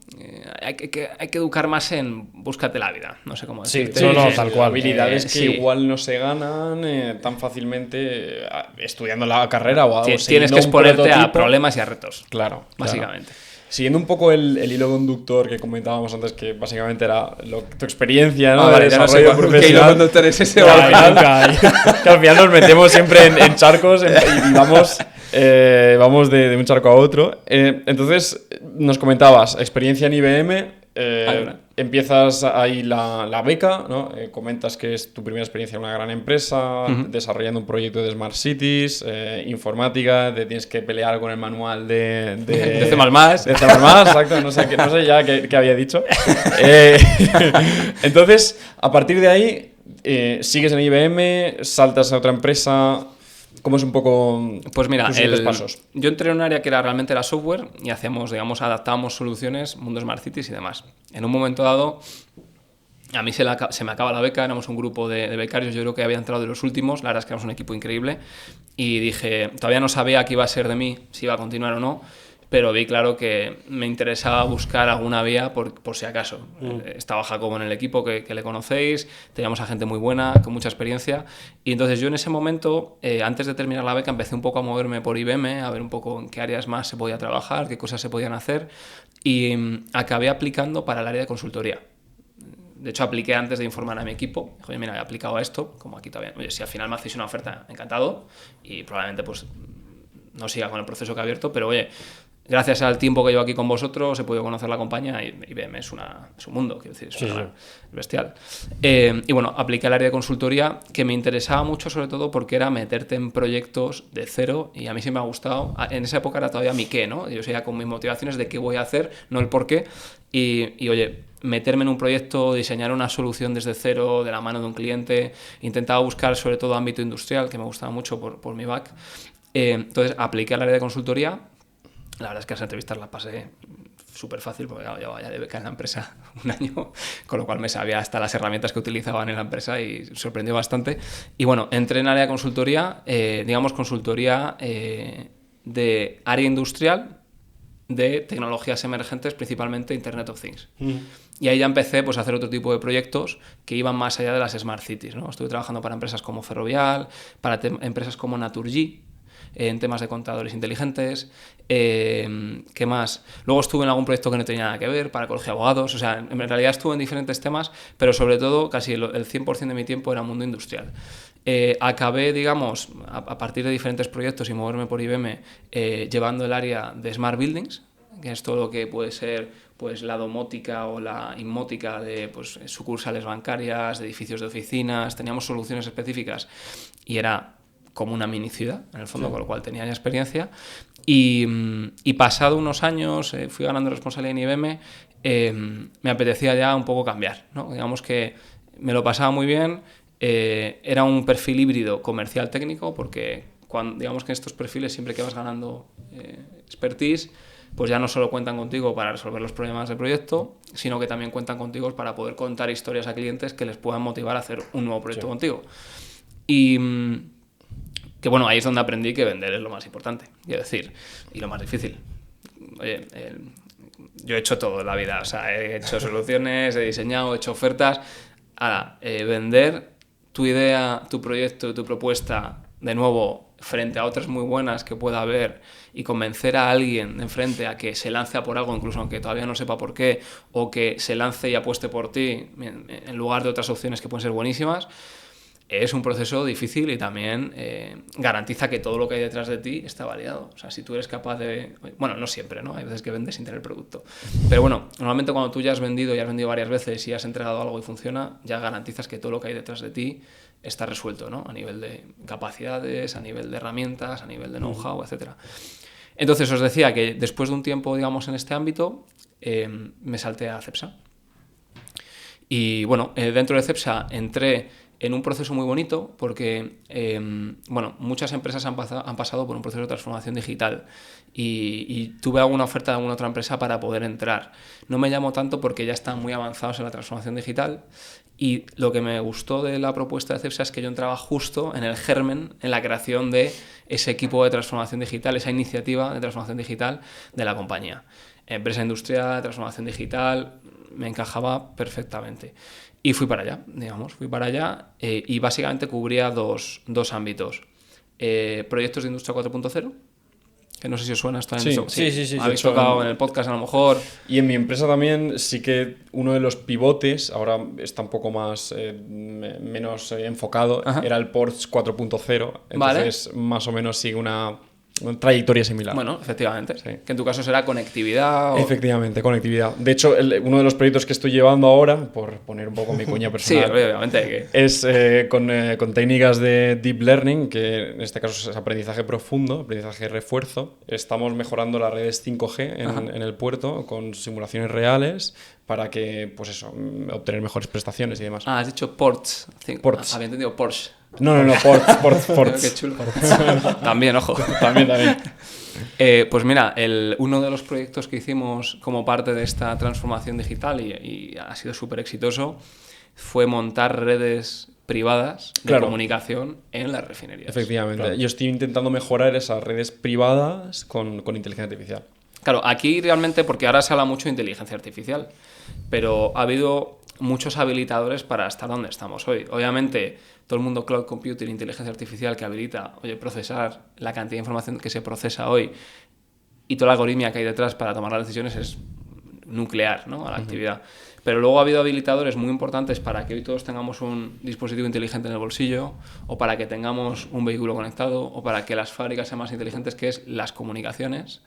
hay que educar más en búscate la vida, no sé cómo decirte. Tal cual. Habilidades que igual no se ganan tan fácilmente estudiando la carrera o tienes que exponerte a problemas y a retos. Claro. Básicamente. Claro. Siguiendo un poco el hilo conductor que comentábamos antes, que básicamente era tu experiencia, ¿no? Vale, de desarrollo profesional. ¿Qué hilo conductor es ese? Que al final nos metemos siempre en charcos y vamos Vamos de un charco a otro. Entonces, nos comentabas, experiencia en IBM, empiezas ahí la beca, ¿no? Comentas que es tu primera experiencia en una gran empresa, desarrollando un proyecto de Smart Cities, informática, te tienes que pelear con el manual de C++. De C++, exacto, no sé ya qué había dicho. Entonces, a partir de ahí, sigues en IBM, saltas a otra empresa. ¿Cómo es un poco pues mira, tus siguientes pasos? Yo entré en un área que realmente era software y hacíamos, digamos, adaptábamos soluciones, mundo Smart Cities y demás. En un momento dado, a mí se me acaba la beca, éramos un grupo de becarios, yo creo que había entrado de los últimos, la verdad es que éramos un equipo increíble y dije, todavía no sabía qué iba a ser de mí, si iba a continuar o no, pero vi claro que me interesaba buscar alguna vía por si acaso. Estaba Jacobo en el equipo, que le conocéis, teníamos a gente muy buena, con mucha experiencia, y entonces yo en ese momento, antes de terminar la beca, empecé un poco a moverme por IBM, a ver un poco en qué áreas más se podía trabajar, qué cosas se podían hacer, y acabé aplicando para el área de consultoría. De hecho, apliqué antes de informar a mi equipo. Dije, oye, mira, he aplicado a esto, como aquí todavía. Oye, si al final me hacéis una oferta, encantado, y probablemente pues no siga con el proceso que he abierto, pero oye, gracias al tiempo que llevo aquí con vosotros he podido conocer la compañía y IBM es un mundo, quiero decir, es bestial. Y bueno, apliqué al área de consultoría, que me interesaba mucho sobre todo porque era meterte en proyectos de cero y a mí sí me ha gustado. En esa época era todavía mi qué, ¿no? Yo seguía con mis motivaciones de qué voy a hacer, no el por qué. Y oye, meterme en un proyecto, diseñar una solución desde cero, de la mano de un cliente, intentaba buscar sobre todo ámbito industrial, que me gustaba mucho por mi back. Entonces apliqué al área de consultoría. La verdad es que las entrevistas las pasé súper fácil porque llevaba ya de beca en la empresa un año, con lo cual me sabía hasta las herramientas que utilizaban en la empresa y sorprendió bastante. Y bueno, entré en área de consultoría, digamos consultoría de área industrial de tecnologías emergentes, principalmente Internet of Things. Y ahí ya empecé pues, a hacer otro tipo de proyectos que iban más allá de las Smart Cities, ¿no? Estuve trabajando para empresas como Ferrovial, para empresas como Naturgy, en temas de contadores inteligentes. ¿Qué más? Luego estuve en algún proyecto que no tenía nada que ver, para colegio de abogados. O sea, en realidad estuve en diferentes temas, pero sobre todo casi el 100% de mi tiempo era mundo industrial. Acabé, digamos, a partir de diferentes proyectos y moverme por IBM, llevando el área de Smart Buildings, que es todo lo que puede ser pues, la domótica o la inmótica de pues, sucursales bancarias, de edificios de oficinas. Teníamos soluciones específicas y era como una mini ciudad, en el fondo, con lo cual tenía ya experiencia. Y pasado unos años, fui ganando responsabilidad en IBM, me apetecía ya un poco cambiar, ¿no? Digamos que me lo pasaba muy bien, era un perfil híbrido comercial técnico, porque digamos que en estos perfiles siempre que vas ganando expertise, pues ya no solo cuentan contigo para resolver los problemas del proyecto, sino que también cuentan contigo para poder contar historias a clientes que les puedan motivar a hacer un nuevo proyecto contigo. Y que bueno, ahí es donde aprendí que vender es lo más importante, quiero decir, y lo más difícil. Oye, yo he hecho todo en la vida, o sea, he hecho soluciones, he diseñado, he hecho ofertas. Ahora, vender tu idea, tu proyecto, tu propuesta, de nuevo, frente a otras muy buenas que pueda haber y convencer a alguien de enfrente a que se lance a por algo, incluso aunque todavía no sepa por qué, o que se lance y apueste por ti en lugar de otras opciones que pueden ser buenísimas, es un proceso difícil y también garantiza que todo lo que hay detrás de ti está validado. O sea, si tú eres capaz de... Bueno, no siempre, ¿no? Hay veces que vendes sin tener el producto. Pero bueno, normalmente cuando tú ya has vendido y has vendido varias veces y has entregado algo y funciona, ya garantizas que todo lo que hay detrás de ti está resuelto, ¿no? A nivel de capacidades, a nivel de herramientas, a nivel de know-how, etc. Entonces os decía que después de un tiempo, digamos, en este ámbito, me salté a Cepsa. Y bueno, dentro de Cepsa entré en un proceso muy bonito porque, bueno, muchas empresas han pasado por un proceso de transformación digital y tuve alguna oferta de alguna otra empresa para poder entrar. No me llamó tanto porque ya están muy avanzados en la transformación digital y lo que me gustó de la propuesta de Cepsa es que yo entraba justo en el germen, en la creación de ese equipo de transformación digital, esa iniciativa de transformación digital de la compañía. Empresa industrial, transformación digital, me encajaba perfectamente. Y fui para allá, digamos, y básicamente cubría dos ámbitos. Proyectos de Industria 4.0, que no sé si os suena esto. Sí. Habéis tocado en el podcast a lo mejor. Y en mi empresa también sí que uno de los pivotes, ahora está un poco más menos enfocado, era el Porsche 4.0. Entonces más o menos sigue una trayectoria similar. Bueno, efectivamente. Sí. Que en tu caso será conectividad. Efectivamente, conectividad. De hecho, uno de los proyectos que estoy llevando ahora, por poner un poco mi cuña Sí, personal, obviamente. es con técnicas de deep learning, que en este caso es aprendizaje profundo, aprendizaje refuerzo. Estamos mejorando las redes 5G en el puerto con simulaciones reales para que, pues eso, obtener mejores prestaciones y demás. Has dicho ports. Ports. Había entendido Porsche. No, ports. Qué chulo. También, ojo. También. Pues mira, uno de los proyectos que hicimos como parte de esta transformación digital y ha sido súper exitoso fue montar redes privadas de comunicación en las refinerías. Efectivamente. Claro. Yo estoy intentando mejorar esas redes privadas con inteligencia artificial. Claro, aquí realmente, porque ahora se habla mucho de inteligencia artificial, pero ha habido muchos habilitadores para estar donde estamos hoy. Obviamente, todo el mundo cloud computing, inteligencia artificial que habilita, procesar la cantidad de información que se procesa hoy y toda la algoritmia que hay detrás para tomar las decisiones es nuclear, ¿no?, a la actividad. Pero luego ha habido habilitadores muy importantes para que hoy todos tengamos un dispositivo inteligente en el bolsillo, o para que tengamos un vehículo conectado, o para que las fábricas sean más inteligentes, que es las comunicaciones.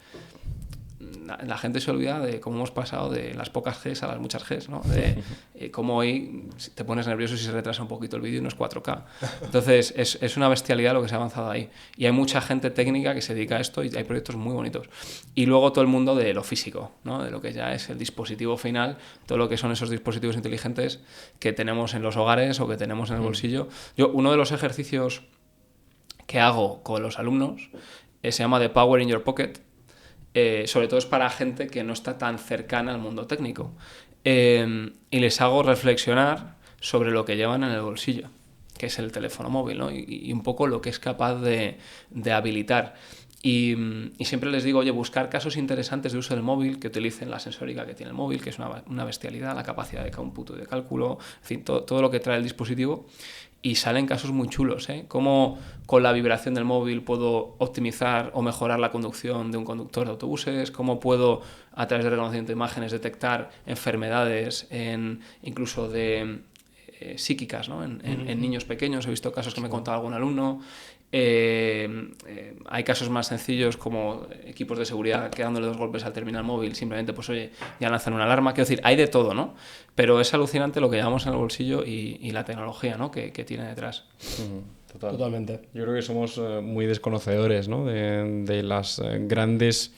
La gente se olvida de cómo hemos pasado de las pocas Gs a las muchas Gs, ¿no? De cómo hoy te pones nervioso si se retrasa un poquito el vídeo y no es 4K. Entonces, es una bestialidad lo que se ha avanzado ahí. Y hay mucha gente técnica que se dedica a esto y hay proyectos muy bonitos. Y luego todo el mundo de lo físico, ¿no? De lo que ya es el dispositivo final, todo lo que son esos dispositivos inteligentes que tenemos en los hogares o que tenemos en el bolsillo. Uno de los ejercicios que hago con los alumnos se llama The Power in Your Pocket. Sobre todo es para gente que no está tan cercana al mundo técnico, y les hago reflexionar sobre lo que llevan en el bolsillo, que es el teléfono móvil, ¿no? y un poco lo que es capaz de habilitar. Y siempre les digo, oye, buscar casos interesantes de uso del móvil que utilicen la sensórica que tiene el móvil, que es una bestialidad, la capacidad de cómputo y de cálculo, en fin, todo lo que trae el dispositivo. Y salen casos muy chulos, ¿eh? Cómo con la vibración del móvil puedo optimizar o mejorar la conducción de un conductor de autobuses, cómo puedo, a través de reconocimiento de imágenes, detectar enfermedades incluso psíquicas, ¿no? En niños pequeños. He visto casos que me ha contado algún alumno. Hay casos más sencillos como equipos de seguridad que dándole 2 golpes al terminal móvil simplemente, pues oye, ya lanzan una alarma. Quiero decir, hay de todo, ¿no? Pero es alucinante lo que llevamos en el bolsillo y la tecnología, ¿no?, que tiene detrás. Totalmente. Yo creo que somos muy desconocedores, ¿no?, de las grandes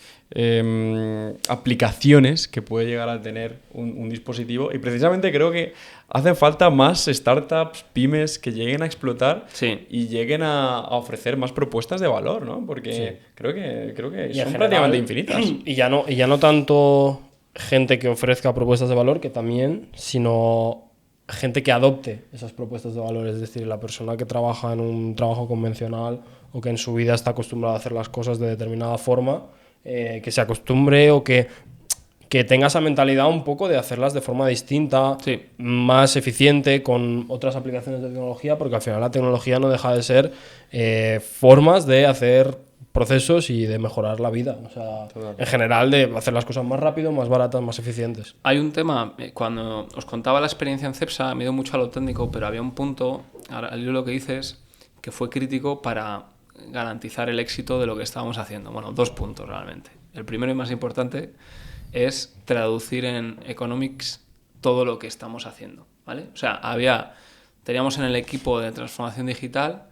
aplicaciones que puede llegar a tener un dispositivo, y precisamente creo que hacen falta más startups, pymes que lleguen a explotar y lleguen a ofrecer más propuestas de valor, ¿no? Porque creo que son prácticamente infinitas. Y ya no tanto gente que ofrezca propuestas de valor, que también, sino gente que adopte esas propuestas de valor. Es decir, la persona que trabaja en un trabajo convencional o que en su vida está acostumbrada a hacer las cosas de determinada forma, que se acostumbre o que tenga esa mentalidad un poco de hacerlas de forma distinta, más eficiente, con otras aplicaciones de tecnología, porque al final la tecnología no deja de ser formas de hacer procesos y de mejorar la vida. O sea, en general, de hacer las cosas más rápido, más baratas, más eficientes. Hay un tema, cuando os contaba la experiencia en Cepsa, me he ido mucho a lo técnico, pero había un punto, al hilo lo que dices, que fue crítico para garantizar el éxito de lo que estábamos haciendo. Bueno, 2 puntos realmente. El primero y más importante es traducir en economics todo lo que estamos haciendo, ¿vale? O sea, teníamos en el equipo de transformación digital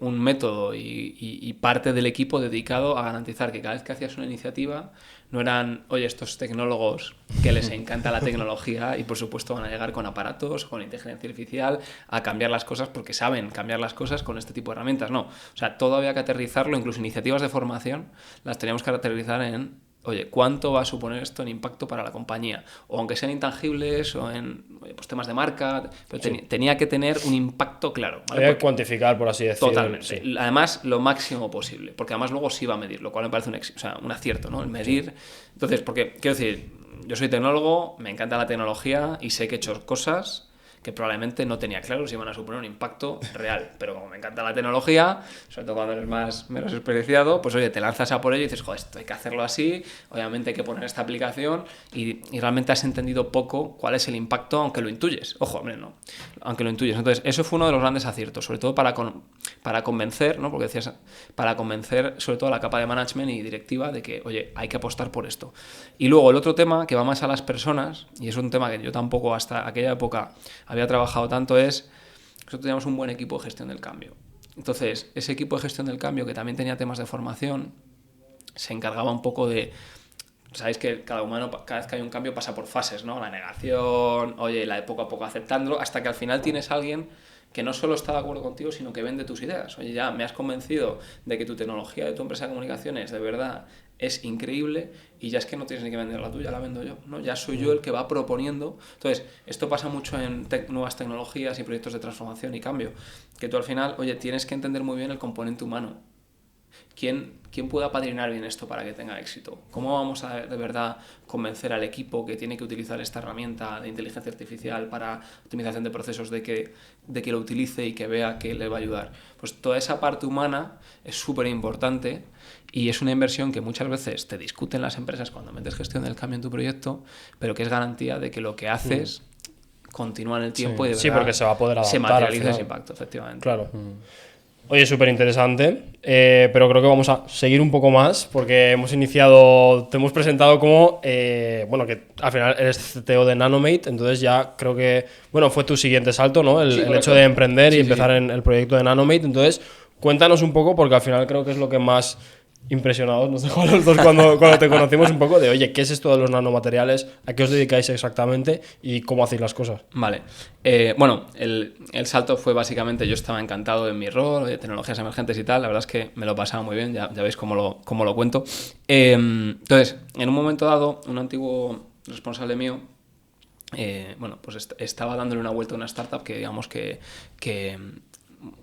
un método y parte del equipo dedicado a garantizar que cada vez que hacías una iniciativa no eran, oye, estos tecnólogos que les encanta la tecnología y por supuesto van a llegar con aparatos, con inteligencia artificial a cambiar las cosas porque saben cambiar las cosas con este tipo de herramientas. No, o sea, todo había que aterrizarlo, incluso iniciativas de formación las teníamos que aterrizar en, oye, ¿cuánto va a suponer esto en impacto para la compañía? O aunque sean intangibles o en pues temas de marca, pero tenía que tener un impacto claro, ¿vale? Había que cuantificar, por así decirlo. Totalmente. Sí. Además, lo máximo posible, porque además luego sí va a medir, lo cual me parece un acierto, ¿no? El medir. Entonces, porque, quiero decir, yo soy tecnólogo, me encanta la tecnología y sé que he hecho cosas que probablemente no tenía claro si iban a suponer un impacto real. Pero como me encanta la tecnología, sobre todo cuando eres menos experienciado, pues oye, te lanzas a por ello y dices, joder, esto hay que hacerlo así, obviamente hay que poner esta aplicación y realmente has entendido poco cuál es el impacto, aunque lo intuyes. Ojo, hombre, no, aunque lo intuyes. Entonces, eso fue uno de los grandes aciertos, sobre todo para para convencer, ¿no? Porque decías, para convencer sobre todo a la capa de management y directiva de que, oye, hay que apostar por esto. Y luego el otro tema que va más a las personas, y es un tema que yo tampoco hasta aquella época había trabajado tanto, es que nosotros teníamos un buen equipo de gestión del cambio. Entonces, ese equipo de gestión del cambio, que también tenía temas de formación, se encargaba un poco de... Sabéis que cada humano, cada vez que hay un cambio, pasa por fases, ¿no? La negación, oye, la de poco a poco aceptándolo, hasta que al final tienes a alguien que no solo está de acuerdo contigo, sino que vende tus ideas. Oye, ya me has convencido de que tu tecnología de tu empresa de comunicaciones de verdad es increíble y ya es que no tienes ni que vender la tuya, la vendo yo, ¿no? Ya soy yo el que va proponiendo. Entonces, esto pasa mucho en nuevas tecnologías y proyectos de transformación y cambio, que tú al final, oye, tienes que entender muy bien el componente humano. ¿Quién puede apadrinar bien esto para que tenga éxito? ¿Cómo vamos a de verdad convencer al equipo que tiene que utilizar esta herramienta de inteligencia artificial para optimización de procesos de que lo utilice y que vea que le va a ayudar? Pues toda esa parte humana es súper importante y es una inversión que muchas veces te discuten las empresas cuando metes gestión del cambio en tu proyecto, pero que es garantía de que lo que haces continúa en el tiempo y de verdad porque se va a poder adaptar, se materializa ese impacto, efectivamente. Claro. Oye, súper interesante, pero creo que vamos a seguir un poco más porque te hemos presentado como, que al final eres CTO de Nanomate, entonces ya creo que, fue tu siguiente salto, ¿no? El hecho de emprender y empezar en el proyecto de Nanomate. Entonces, cuéntanos un poco, porque al final creo que es lo que más impresionados nos dejó a los dos cuando te conocimos un poco de, oye, ¿qué es esto de los nanomateriales? ¿A qué os dedicáis exactamente? ¿Y cómo hacéis las cosas? Vale. El salto fue básicamente, yo estaba encantado en mi rol de tecnologías emergentes y tal, la verdad es que me lo pasaba muy bien, ya veis cómo lo cuento. Entonces, en un momento dado, un antiguo responsable mío, estaba dándole una vuelta a una startup que digamos que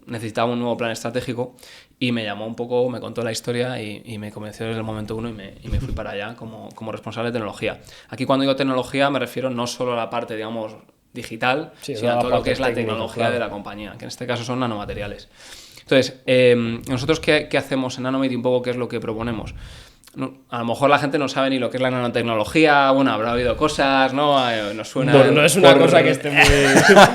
necesitaba un nuevo plan estratégico y me llamó un poco, me contó la historia y me convenció desde el momento uno y me fui para allá como responsable de tecnología. Aquí cuando digo tecnología me refiero no solo a la parte, digamos, digital, sino a todo lo que es la tecnología de la compañía, que en este caso son nanomateriales. Entonces, nosotros ¿qué hacemos en Nanomate y un poco qué es lo que proponemos? No, a lo mejor la gente no sabe ni lo que es la nanotecnología, habrá oído cosas, ¿no? Nos suena... No es una cosa que esté muy...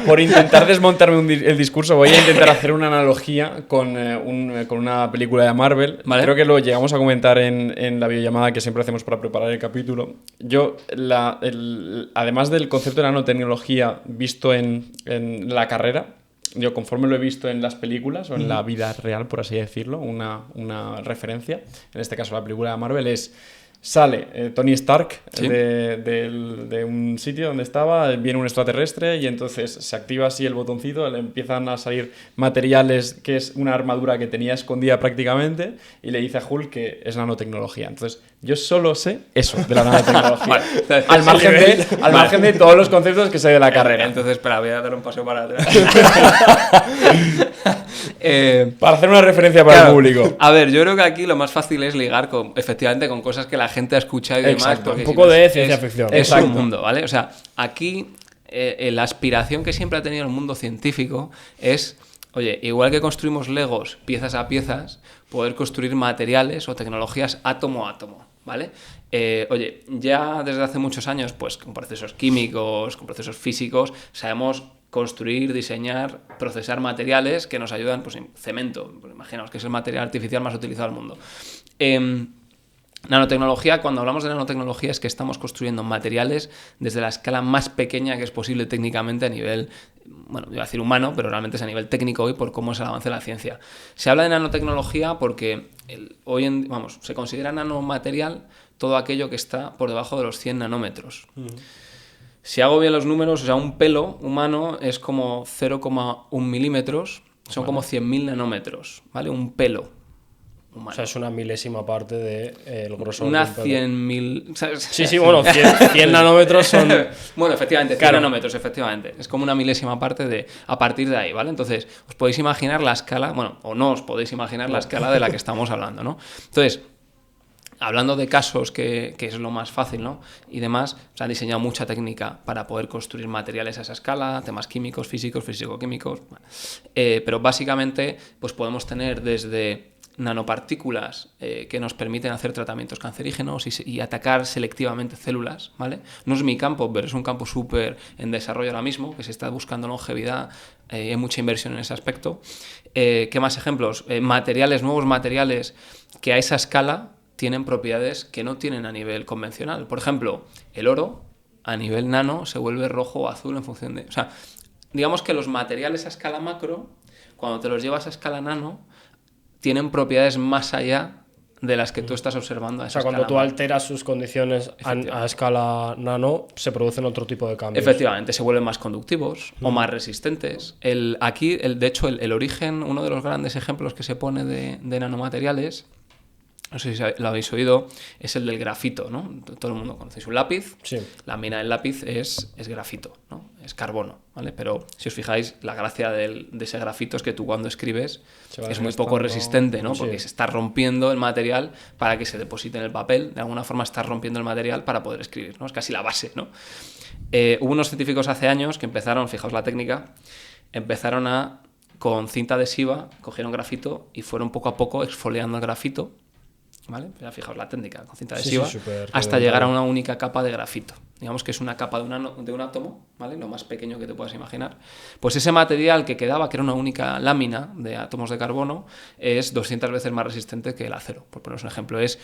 Por intentar desmontarme el discurso, voy a intentar hacer una analogía con una película de Marvel. ¿Vale? Creo que lo llegamos a comentar en la videollamada que siempre hacemos para preparar el capítulo. Yo, además del concepto de nanotecnología visto en la carrera, yo conforme lo he visto en las películas o en la vida real, por así decirlo, una referencia, en este caso la película de Marvel, sale Tony Stark de un sitio donde estaba, viene un extraterrestre y entonces se activa así el botoncito, le empiezan a salir materiales, que es una armadura que tenía escondida prácticamente, y le dice a Hulk que es nanotecnología. Entonces yo solo sé eso de la nanotecnología, al margen de todos los conceptos que sé de la carrera. Entonces, espera, voy a dar un paso para atrás. Para hacer una referencia para el público. A ver, yo creo que aquí lo más fácil es ligar efectivamente con cosas que la gente ha escuchado y demás. Exacto, un poco de ciencia ficción. Es un mundo, ¿vale? O sea, aquí la aspiración que siempre ha tenido el mundo científico es, oye, igual que construimos Legos piezas a piezas, poder construir materiales o tecnologías átomo a átomo, ¿vale? Oye, ya desde hace muchos años, pues con procesos químicos, con procesos físicos, sabemos construir, diseñar, procesar materiales que nos ayudan, pues en cemento, pues imaginaos que es el material artificial más utilizado del mundo. Nanotecnología, cuando hablamos de nanotecnología es que estamos construyendo materiales desde la escala más pequeña que es posible técnicamente a nivel, bueno, iba a decir humano, pero realmente es a nivel técnico hoy por cómo es el avance de la ciencia. Se habla de nanotecnología porque se considera nanomaterial todo aquello que está por debajo de los 100 nanómetros. Si hago bien los números, o sea, un pelo humano es como 0,1 milímetros, son como 100.000 nanómetros, ¿vale? Un pelo humano. O sea, es una milésima parte del grosor. Una 100.000... Sí, 100 nanómetros son... Bueno, efectivamente, 100 nanómetros, efectivamente. Es como una milésima parte a partir de ahí, ¿vale? Entonces, os podéis imaginar la escala, bueno, o no os podéis imaginar la escala de la que estamos hablando, ¿no? Entonces, hablando de casos que es lo más fácil, ¿no? Y demás, se ha diseñado mucha técnica para poder construir materiales a esa escala, temas químicos, físicos, físico-químicos. Bueno. Pero básicamente, pues podemos tener desde nanopartículas que nos permiten hacer tratamientos cancerígenos y atacar selectivamente células, ¿vale? No es mi campo, pero es un campo súper en desarrollo ahora mismo, que se está buscando longevidad, hay mucha inversión en ese aspecto. ¿Qué más ejemplos? Nuevos materiales que a esa escala tienen propiedades que no tienen a nivel convencional. Por ejemplo, el oro a nivel nano se vuelve rojo o azul en función de... O sea, digamos que los materiales a escala macro, cuando te los llevas a escala nano, tienen propiedades más allá de las que tú estás observando a esa escala. O sea, cuando tú alteras sus condiciones a escala nano, se producen otro tipo de cambios. Efectivamente, se vuelven más conductivos o más resistentes. De hecho, el origen, uno de los grandes ejemplos que se pone de nanomateriales, no sé si lo habéis oído, es el del grafito, ¿no? Todo el mundo conocéis un lápiz. Sí. La mina del lápiz es grafito, ¿no? Es carbono, ¿vale? Pero si os fijáis, la gracia de ese grafito es que tú cuando escribes es muy poco resistente, ¿no? Porque se está rompiendo el material para que se deposite en el papel. De alguna forma estás rompiendo el material para poder escribir, ¿no? Es casi la base, ¿no? Hubo unos científicos hace años que empezaron, fijaos la técnica, con cinta adhesiva, cogieron grafito y fueron poco a poco exfoliando el grafito, ¿vale? Ya fijaos la técnica, con cinta adhesiva, hasta llegar a una única capa de grafito. Digamos que es una capa de un átomo, ¿vale? Lo más pequeño que te puedas imaginar. Pues ese material que quedaba, que era una única lámina de átomos de carbono, es 200 veces más resistente que el acero. Por poneros un ejemplo, es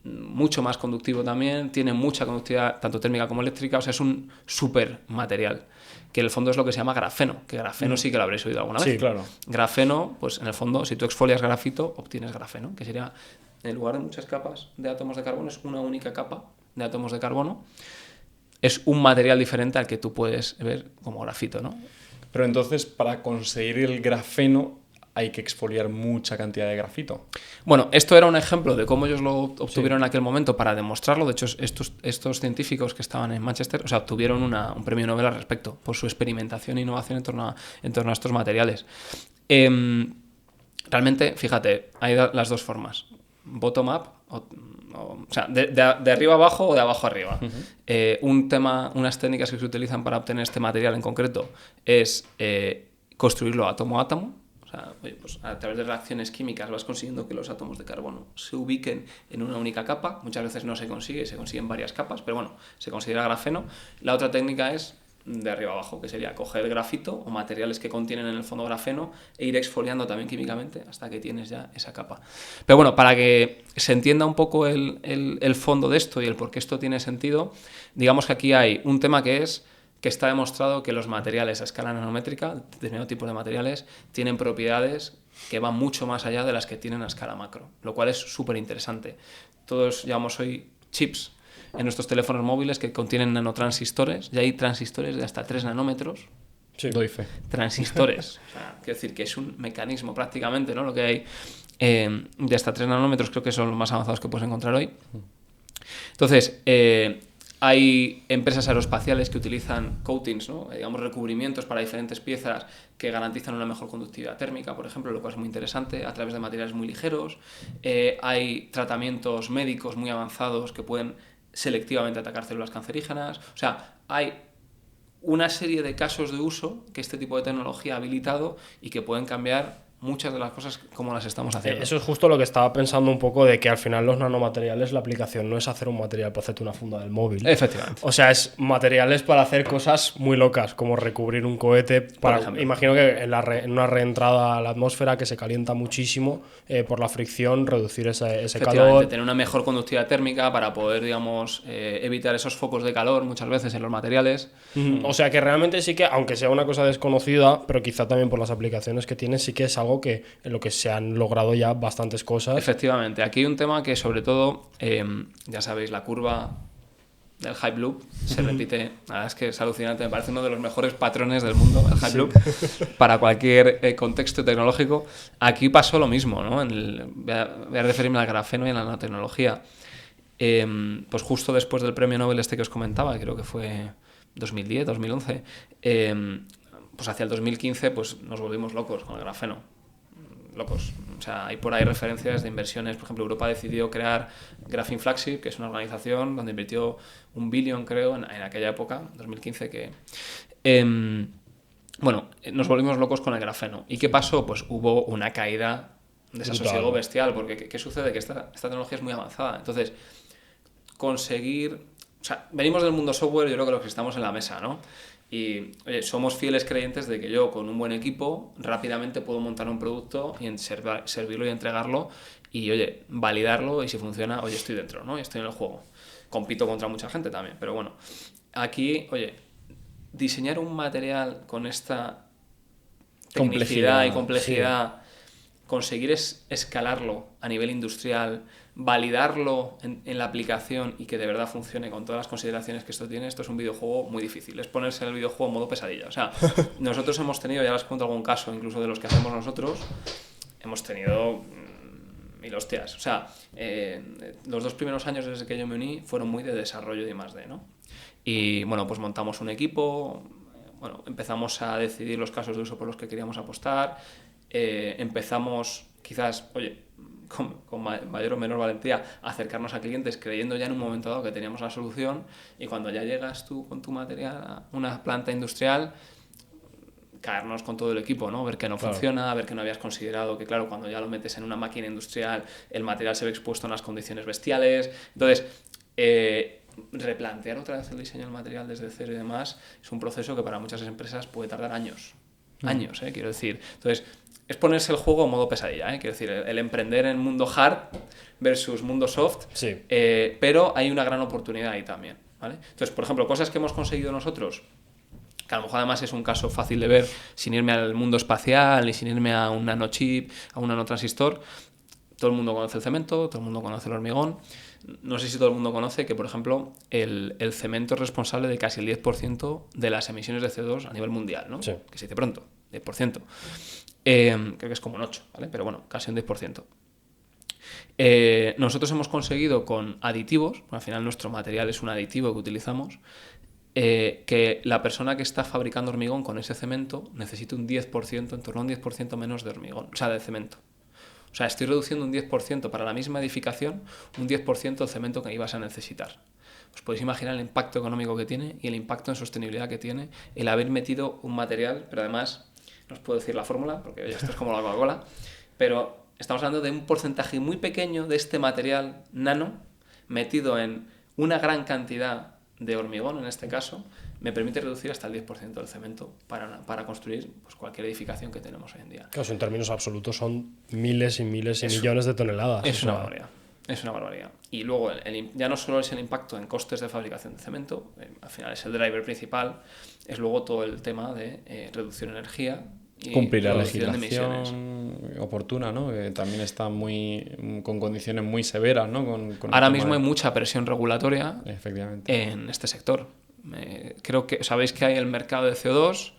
mucho más conductivo también, tiene mucha conductividad tanto térmica como eléctrica, o sea, es un super material, que en el fondo es lo que se llama grafeno, que grafeno sí que lo habréis oído alguna vez. Sí, claro. Grafeno, pues en el fondo, si tú exfolias grafito, obtienes grafeno, que sería, en lugar de muchas capas de átomos de carbono, es una única capa de átomos de carbono. Es un material diferente al que tú puedes ver como grafito, ¿no? Pero entonces, para conseguir el grafeno, hay que exfoliar mucha cantidad de grafito. Bueno, esto era un ejemplo de cómo ellos lo obtuvieron en aquel momento para demostrarlo. De hecho, estos científicos que estaban en Manchester, o sea, obtuvieron un premio Nobel al respecto por su experimentación e innovación en torno a estos materiales. Realmente, fíjate, hay las dos formas. Bottom-up, o sea, de arriba abajo o de abajo arriba. Unas técnicas que se utilizan para obtener este material en concreto es construirlo átomo a átomo. O sea, pues a través de reacciones químicas vas consiguiendo que los átomos de carbono se ubiquen en una única capa. Muchas veces no se consigue, se consiguen varias capas, pero bueno, se considera grafeno. La otra técnica es de arriba abajo, que sería coger grafito o materiales que contienen en el fondo grafeno e ir exfoliando también químicamente hasta que tienes ya esa capa. Pero bueno, para que se entienda un poco el fondo de esto y el por qué esto tiene sentido, digamos que aquí hay un tema que está demostrado que los materiales a escala nanométrica, determinado tipo de materiales, tienen propiedades que van mucho más allá de las que tienen a escala macro, lo cual es súper interesante. Todos llevamos hoy chips en nuestros teléfonos móviles que contienen nanotransistores, y hay transistores de hasta 3 nanómetros. Sí, doy fe. Transistores. O sea, quiero decir que es un mecanismo prácticamente, ¿no? Lo que hay de hasta 3 nanómetros, creo que son los más avanzados que puedes encontrar hoy. Entonces, hay empresas aeroespaciales que utilizan coatings, ¿no? Digamos recubrimientos para diferentes piezas que garantizan una mejor conductividad térmica, por ejemplo, lo cual es muy interesante, a través de materiales muy ligeros. Hay tratamientos médicos muy avanzados que pueden selectivamente atacar células cancerígenas. O sea, hay una serie de casos de uso que este tipo de tecnología ha habilitado y que pueden cambiar muchas de las cosas como las estamos haciendo. Eso es justo lo que estaba pensando un poco, de que al final los nanomateriales, la aplicación no es hacer un material para hacerte una funda del móvil. Efectivamente. O sea, es materiales para hacer cosas muy locas, como recubrir un cohete. Imagino que en una reentrada a la atmósfera que se calienta muchísimo por la fricción, reducir ese calor. Tener una mejor conductividad térmica para poder, digamos, evitar esos focos de calor muchas veces en los materiales. O sea que realmente sí que, aunque sea una cosa desconocida, pero quizá también por las aplicaciones que tiene, sí que es algo que en lo que se han logrado ya bastantes cosas. Efectivamente, aquí hay un tema que sobre todo, ya sabéis, la curva del Hype Loop se repite, la verdad es que es alucinante, me parece uno de los mejores patrones del mundo, el Hype Loop, para cualquier contexto tecnológico. Aquí pasó lo mismo, ¿no? Voy a referirme al grafeno y a la nanotecnología. Pues justo después del premio Nobel este que os comentaba, creo que fue 2010, 2011, pues hacia el 2015 pues nos volvimos locos con el grafeno. Locos. O sea, hay por ahí referencias de inversiones. Por ejemplo, Europa decidió crear Graphene Flagship, que es una organización donde invirtió $1 billón, creo, en aquella época, 2015, que... bueno, nos volvimos locos con el grafeno. ¿Y qué pasó? Pues hubo una caída desasosiego Brutal. bestial, porque ¿qué sucede? Que esta tecnología es muy avanzada. Entonces, conseguir... O sea, venimos del mundo software, yo creo que los que estamos en la mesa, ¿no? Y oye, somos fieles creyentes de que yo con un buen equipo rápidamente puedo montar un producto y servirlo y entregarlo y oye, validarlo y si funciona, oye, estoy dentro, ¿no? Y estoy en el juego. Compito contra mucha gente también, pero bueno. Aquí, oye, diseñar un material con esta tecnicidad y complejidad, conseguir escalarlo a nivel industrial, validarlo en la aplicación y que de verdad funcione con todas las consideraciones que esto tiene, esto es un videojuego muy difícil. Es ponerse en el videojuego en modo pesadilla. O sea, nosotros hemos tenido, ya les cuento algún caso, incluso de los que hacemos nosotros, hemos tenido mil hostias. O sea, los 2 primeros años desde que yo me uní fueron muy de desarrollo de I+D, ¿no? Y bueno, pues montamos un equipo, bueno, empezamos a decidir los casos de uso por los que queríamos apostar, empezamos quizás, oye, con mayor o menor valentía, a acercarnos a clientes creyendo ya en un momento dado que teníamos la solución y cuando ya llegas tú con tu material a una planta industrial, caernos con todo el equipo, ¿no? Ver que no funciona, ver que no habías considerado que, claro, cuando ya lo metes en una máquina industrial, el material se ve expuesto en unas condiciones bestiales. Entonces, replantear otra vez el diseño del material desde cero y demás es un proceso que para muchas empresas puede tardar años. Años, quiero decir. Entonces, es ponerse el juego en modo pesadilla, quiero decir, el emprender en mundo hard versus mundo soft, pero hay una gran oportunidad ahí también, ¿vale? Entonces, por ejemplo, cosas que hemos conseguido nosotros, que a lo mejor además es un caso fácil de ver sin irme al mundo espacial ni sin irme a un nanochip, a un nanotransistor. Todo el mundo conoce el cemento, todo el mundo conoce el hormigón. No sé si todo el mundo conoce que, por ejemplo, el cemento es responsable de casi el 10% de las emisiones de CO2 a nivel mundial, ¿no? Sí. Que se dice pronto, 10%. Creo que es como un 8%, ¿vale? Pero bueno, casi un 10%. Nosotros hemos conseguido con aditivos, al final nuestro material es un aditivo que utilizamos, que la persona que está fabricando hormigón con ese cemento necesite un 10%, en torno a un 10% menos de hormigón, o sea, de cemento. O sea, estoy reduciendo un 10% para la misma edificación, un 10% del cemento que ibas a necesitar. Os podéis imaginar el impacto económico que tiene y el impacto en sostenibilidad que tiene el haber metido un material, pero además, no os puedo decir la fórmula, porque oye, esto es como la Coca-Cola, pero estamos hablando de un porcentaje muy pequeño de este material nano metido en una gran cantidad de hormigón, en este caso, me permite reducir hasta el 10% del cemento para construir pues, cualquier edificación que tenemos hoy en día. Claro, en términos absolutos son miles y miles y millones de toneladas. Es una barbaridad. Es una barbaridad. Y luego ya no solo es el impacto en costes de fabricación de cemento, al final es el driver principal, es luego todo el tema de reducción de energía y cumplir la reducción legislación oportuna, ¿no? Que también está con condiciones muy severas, ¿no? Ahora mismo hay mucha presión regulatoria efectivamente en este sector. Creo que sabéis que hay el mercado de CO2,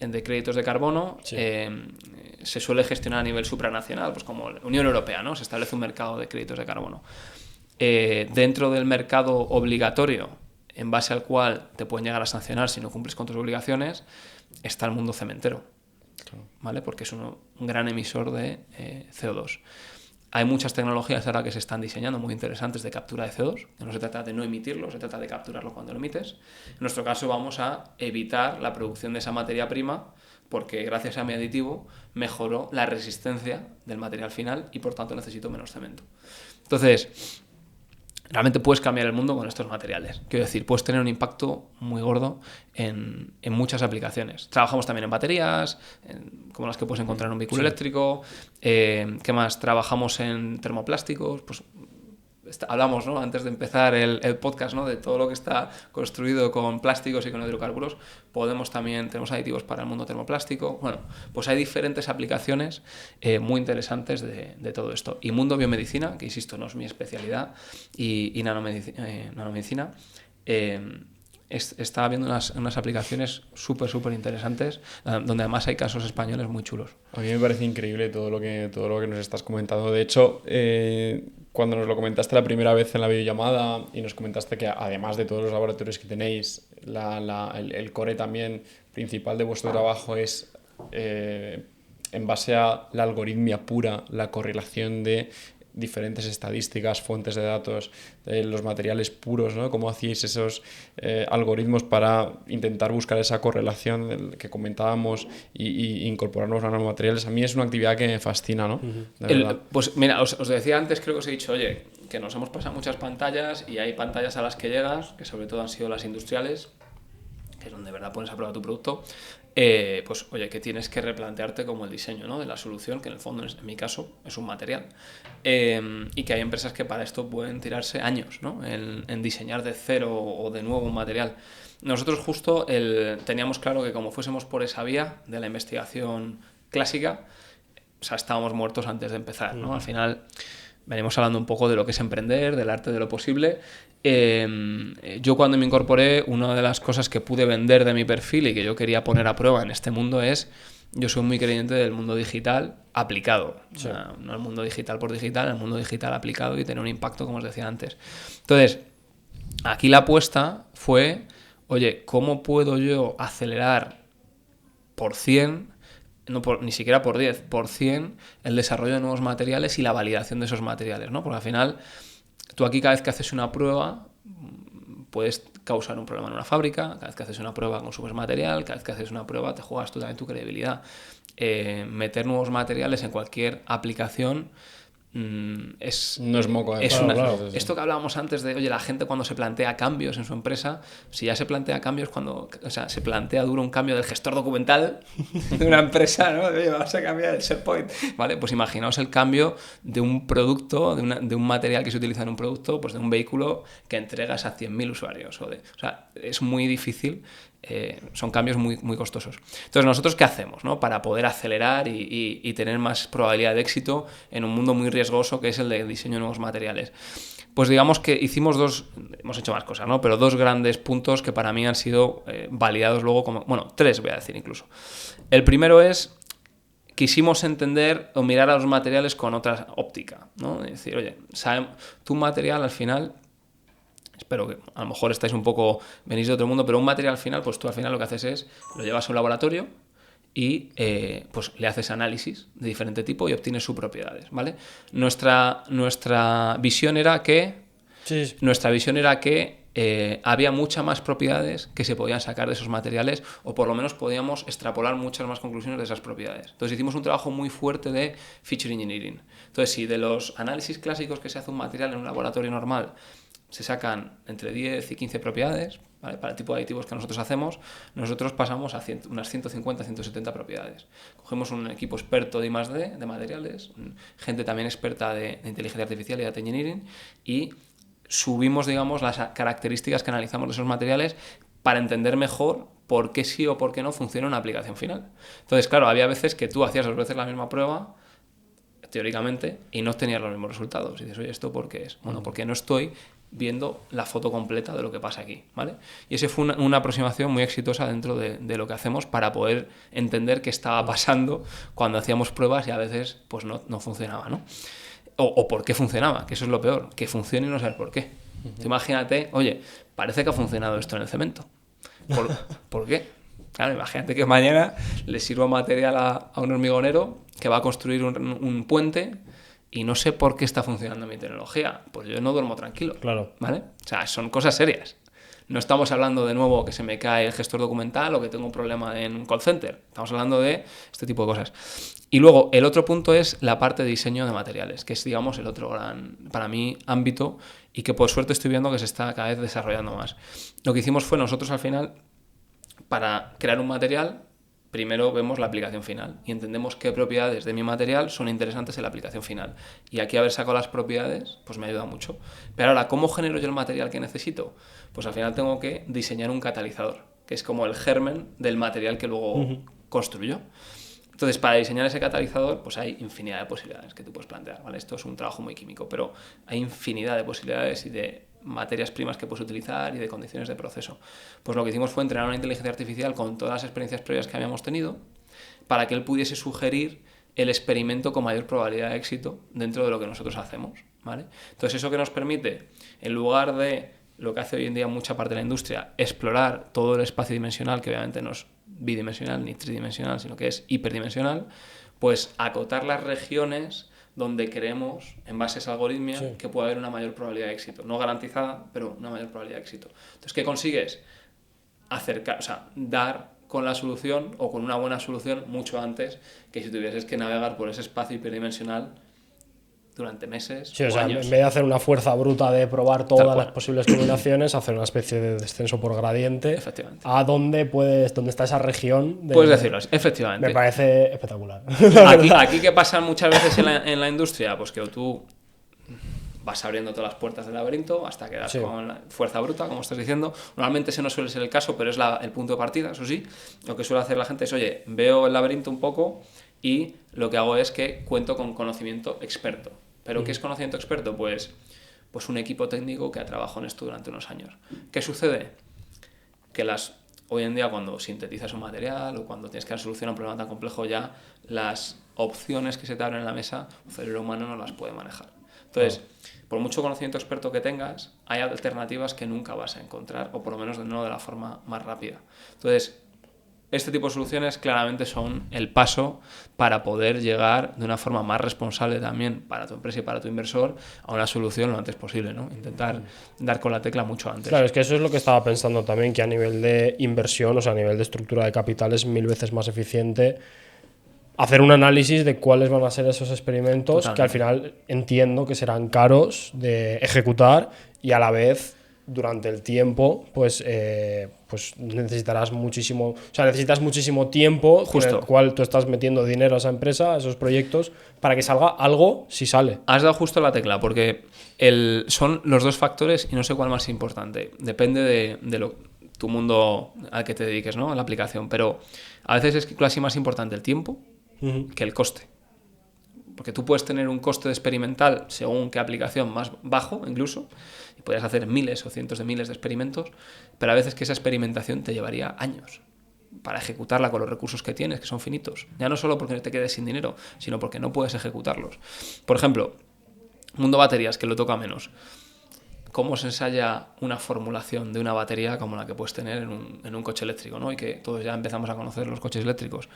de créditos de carbono, Sí. Se suele gestionar a nivel supranacional, pues como la Unión Europea, ¿no? Se establece un mercado de créditos de carbono. Dentro del mercado obligatorio, en base al cual te pueden llegar a sancionar si no cumples con tus obligaciones, está el mundo cementero, ¿vale? Porque es un gran emisor de CO2. Hay muchas tecnologías ahora que se están diseñando muy interesantes de captura de CO2, que no se trata de no emitirlo, se trata de capturarlo cuando lo emites. En nuestro caso vamos a evitar la producción de esa materia prima porque gracias a mi aditivo mejoró la resistencia del material final y por tanto necesito menos cemento. Entonces, realmente puedes cambiar el mundo con estos materiales. Quiero decir, puedes tener un impacto muy gordo en muchas aplicaciones. Trabajamos también en baterías, como las que puedes encontrar en un vehículo eléctrico. ¿Qué más? Trabajamos en termoplásticos. Pues hablamos, ¿no? Antes de empezar el podcast, ¿no? De todo lo que está construido con plásticos y con hidrocarburos. Tenemos aditivos para el mundo termoplástico. Bueno, pues hay diferentes aplicaciones muy interesantes de todo esto. Y mundo biomedicina, que insisto, no es mi especialidad, y nanomedicina, está habiendo unas aplicaciones súper interesantes, donde además hay casos españoles muy chulos. A mí me parece increíble todo lo que nos estás comentando. De hecho, cuando nos lo comentaste la primera vez en la videollamada y nos comentaste que además de todos los laboratorios que tenéis, el core también principal de vuestro trabajo es en base a la algoritmia pura, la correlación de diferentes estadísticas, fuentes de datos, los materiales puros, ¿no? Cómo hacíais esos algoritmos para intentar buscar esa correlación que comentábamos y incorporar los nanomateriales. A mí es una actividad que me fascina, ¿no? Pues mira, os decía antes, creo que os he dicho, oye, que nos hemos pasado muchas pantallas y hay pantallas a las que llegas, que sobre todo han sido las industriales, que es donde de verdad pones a prueba tu producto, pues oye, que tienes que replantearte como el diseño, ¿no? De la solución, que en el fondo, en mi caso, es un material. Y que hay empresas que para esto pueden tirarse años, ¿no? En diseñar de cero o de nuevo un material. Nosotros justo teníamos claro que como fuésemos por esa vía de la investigación clásica, o sea, estábamos muertos antes de empezar, ¿no? Al final venimos hablando un poco de lo que es emprender, del arte de lo posible. Yo cuando me incorporé, una de las cosas que pude vender de mi perfil y que yo quería poner a prueba en este mundo es, yo soy muy creyente del mundo digital aplicado. Sí. O sea, no el mundo digital por digital, el mundo digital aplicado y tener un impacto, como os decía antes. Entonces, aquí la apuesta fue, oye, ¿cómo puedo yo acelerar por 100, ni siquiera por 10, por 100 el desarrollo de nuevos materiales y la validación de esos materiales, ¿no? Porque al final, tú aquí cada vez que haces una prueba puedes causar un problema en una fábrica, cada vez que haces una prueba consumes material, cada vez que haces una prueba te juegas tú también tu credibilidad. Meter nuevos materiales en cualquier aplicación no es moco. Claro. Esto que hablábamos antes de, oye, la gente cuando se plantea cambios en su empresa, si ya se plantea cambios cuando, o sea, se plantea duro un cambio del gestor documental de una empresa, ¿no? Oye, vamos a cambiar el SharePoint, ¿vale? Pues imaginaos el cambio de un producto, de un material que se utiliza en un producto, pues de un vehículo que entregas a 100.000 usuarios. O sea, es muy difícil. Son cambios muy, muy costosos. Entonces, ¿nosotros qué hacemos, ¿no? Para poder acelerar y tener más probabilidad de éxito en un mundo muy riesgoso que es el de diseño de nuevos materiales? Pues digamos que hemos hecho más cosas, ¿no? Pero dos grandes puntos que para mí han sido validados luego como, bueno, tres voy a decir incluso. El primero es, quisimos entender o mirar a los materiales con otra óptica, ¿no? Es decir, oye, tu material al final... Espero que a lo mejor venís de otro mundo, pero un material al final, pues tú al final lo que haces es, lo llevas a un laboratorio y pues le haces análisis de diferente tipo y obtienes sus propiedades, ¿vale? Nuestra visión era que había muchas más propiedades que se podían sacar de esos materiales o por lo menos podíamos extrapolar muchas más conclusiones de esas propiedades. Entonces hicimos un trabajo muy fuerte de feature engineering. Entonces, si de los análisis clásicos que se hace un material en un laboratorio normal se sacan entre 10 y 15 propiedades, ¿vale? Para el tipo de aditivos que nosotros hacemos, nosotros pasamos a unas 150, 170 propiedades. Cogemos un equipo experto de I+D, de materiales, gente también experta de inteligencia artificial y data engineering, y subimos, digamos, las características que analizamos de esos materiales para entender mejor por qué sí o por qué no funciona una aplicación final. Entonces, claro, había veces que tú hacías 2 veces la misma prueba, teóricamente, y no tenías los mismos resultados. Y dices, oye, ¿esto por qué es? Bueno, porque no estoy viendo la foto completa de lo que pasa aquí, ¿vale? Y esa fue una aproximación muy exitosa dentro de lo que hacemos para poder entender qué estaba pasando cuando hacíamos pruebas y a veces pues no funcionaba, ¿no? O por qué funcionaba, que eso es lo peor, que funcione y no saber por qué. Tú imagínate, oye, parece que ha funcionado esto en el cemento. ¿Por qué? Claro, imagínate que mañana le sirva material a un hormigonero que va a construir un puente y no sé por qué está funcionando mi tecnología. Pues yo no duermo tranquilo. Claro. ¿Vale? O sea, son cosas serias. No estamos hablando de nuevo que se me cae el gestor documental o que tengo un problema en un call center. Estamos hablando de este tipo de cosas. Y luego, el otro punto es la parte de diseño de materiales, que es, digamos, el otro gran, para mí, ámbito y que por suerte estoy viendo que se está cada vez desarrollando más. Lo que hicimos fue nosotros al final, para crear un material, primero vemos la aplicación final y entendemos qué propiedades de mi material son interesantes en la aplicación final. Y aquí haber sacado las propiedades, pues me ayuda mucho. Pero ahora, ¿cómo genero yo el material que necesito? Pues al final tengo que diseñar un catalizador, que es como el germen del material que luego construyo. Entonces, para diseñar ese catalizador, pues hay infinidad de posibilidades que tú puedes plantear, ¿vale? Esto es un trabajo muy químico, pero hay infinidad de posibilidades y de materias primas que puedes utilizar y de condiciones de proceso. Pues lo que hicimos fue entrenar una inteligencia artificial con todas las experiencias previas que habíamos tenido para que él pudiese sugerir el experimento con mayor probabilidad de éxito dentro de lo que nosotros hacemos, ¿vale? Entonces, eso que nos permite, en lugar de lo que hace hoy en día mucha parte de la industria, explorar todo el espacio dimensional, que obviamente no es bidimensional ni tridimensional, sino que es hiperdimensional, pues acotar las regiones donde creemos, en base a esa algoritmia, Sí. que puede haber una mayor probabilidad de éxito. No garantizada, pero una mayor probabilidad de éxito. Entonces, ¿qué consigues? Dar con la solución o con una buena solución mucho antes que si tuvieses que navegar por ese espacio hiperdimensional durante meses Sí, o o sea, años. en vez de hacer una fuerza bruta de probar todas cual. las posibles combinaciones, hacer una especie de descenso por gradiente. Efectivamente. A dónde está esa región. Puedes decirlo así, efectivamente. Me parece espectacular. Aquí ¿qué pasa muchas veces en la industria? Pues que tú vas abriendo todas las puertas del laberinto hasta que das Sí. con la fuerza bruta, como estás diciendo. Normalmente ese no suele ser el caso, pero es el punto de partida, eso sí. Lo que suele hacer la gente es, oye, veo el laberinto un poco y lo que hago es que cuento con conocimiento experto. ¿Pero qué es conocimiento experto? Pues un equipo técnico que ha trabajado en esto durante unos años. ¿Qué sucede? Que hoy en día cuando sintetizas un material o cuando tienes que dar solución a un problema tan complejo, ya las opciones que se te abren en la mesa, un cerebro humano no las puede manejar. Entonces, por mucho conocimiento experto que tengas, hay alternativas que nunca vas a encontrar, o por lo menos no de la forma más rápida. Entonces, este tipo de soluciones claramente son el paso para poder llegar de una forma más responsable también para tu empresa y para tu inversor a una solución lo antes posible, ¿no? Intentar dar con la tecla mucho antes. Claro, es que eso es lo que estaba pensando también, que a nivel de inversión, o sea, a nivel de estructura de capital, es 1000 veces más eficiente hacer un análisis de cuáles van a ser esos experimentos. Totalmente. Que al final entiendo que serán caros de ejecutar y a la vez durante el tiempo pues necesitas muchísimo tiempo Justo. en el cual tú estás metiendo dinero a esa empresa, a esos proyectos, para que salga algo si sale. Has dado justo la tecla, porque son los dos factores y no sé cuál más importante. Depende de tu mundo al que te dediques, ¿no? A la aplicación. Pero a veces es casi más importante el tiempo que el coste. Porque tú puedes tener un coste experimental según qué aplicación más bajo incluso, y puedes hacer miles o cientos de miles de experimentos, pero a veces que esa experimentación te llevaría años para ejecutarla con los recursos que tienes, que son finitos. Ya no solo porque te quedes sin dinero, sino porque no puedes ejecutarlos. Por ejemplo, mundo baterías, que lo toca menos. ¿Cómo se ensaya una formulación de una batería como la que puedes tener en un coche eléctrico, ¿no? Y que todos ya empezamos a conocer los coches eléctricos.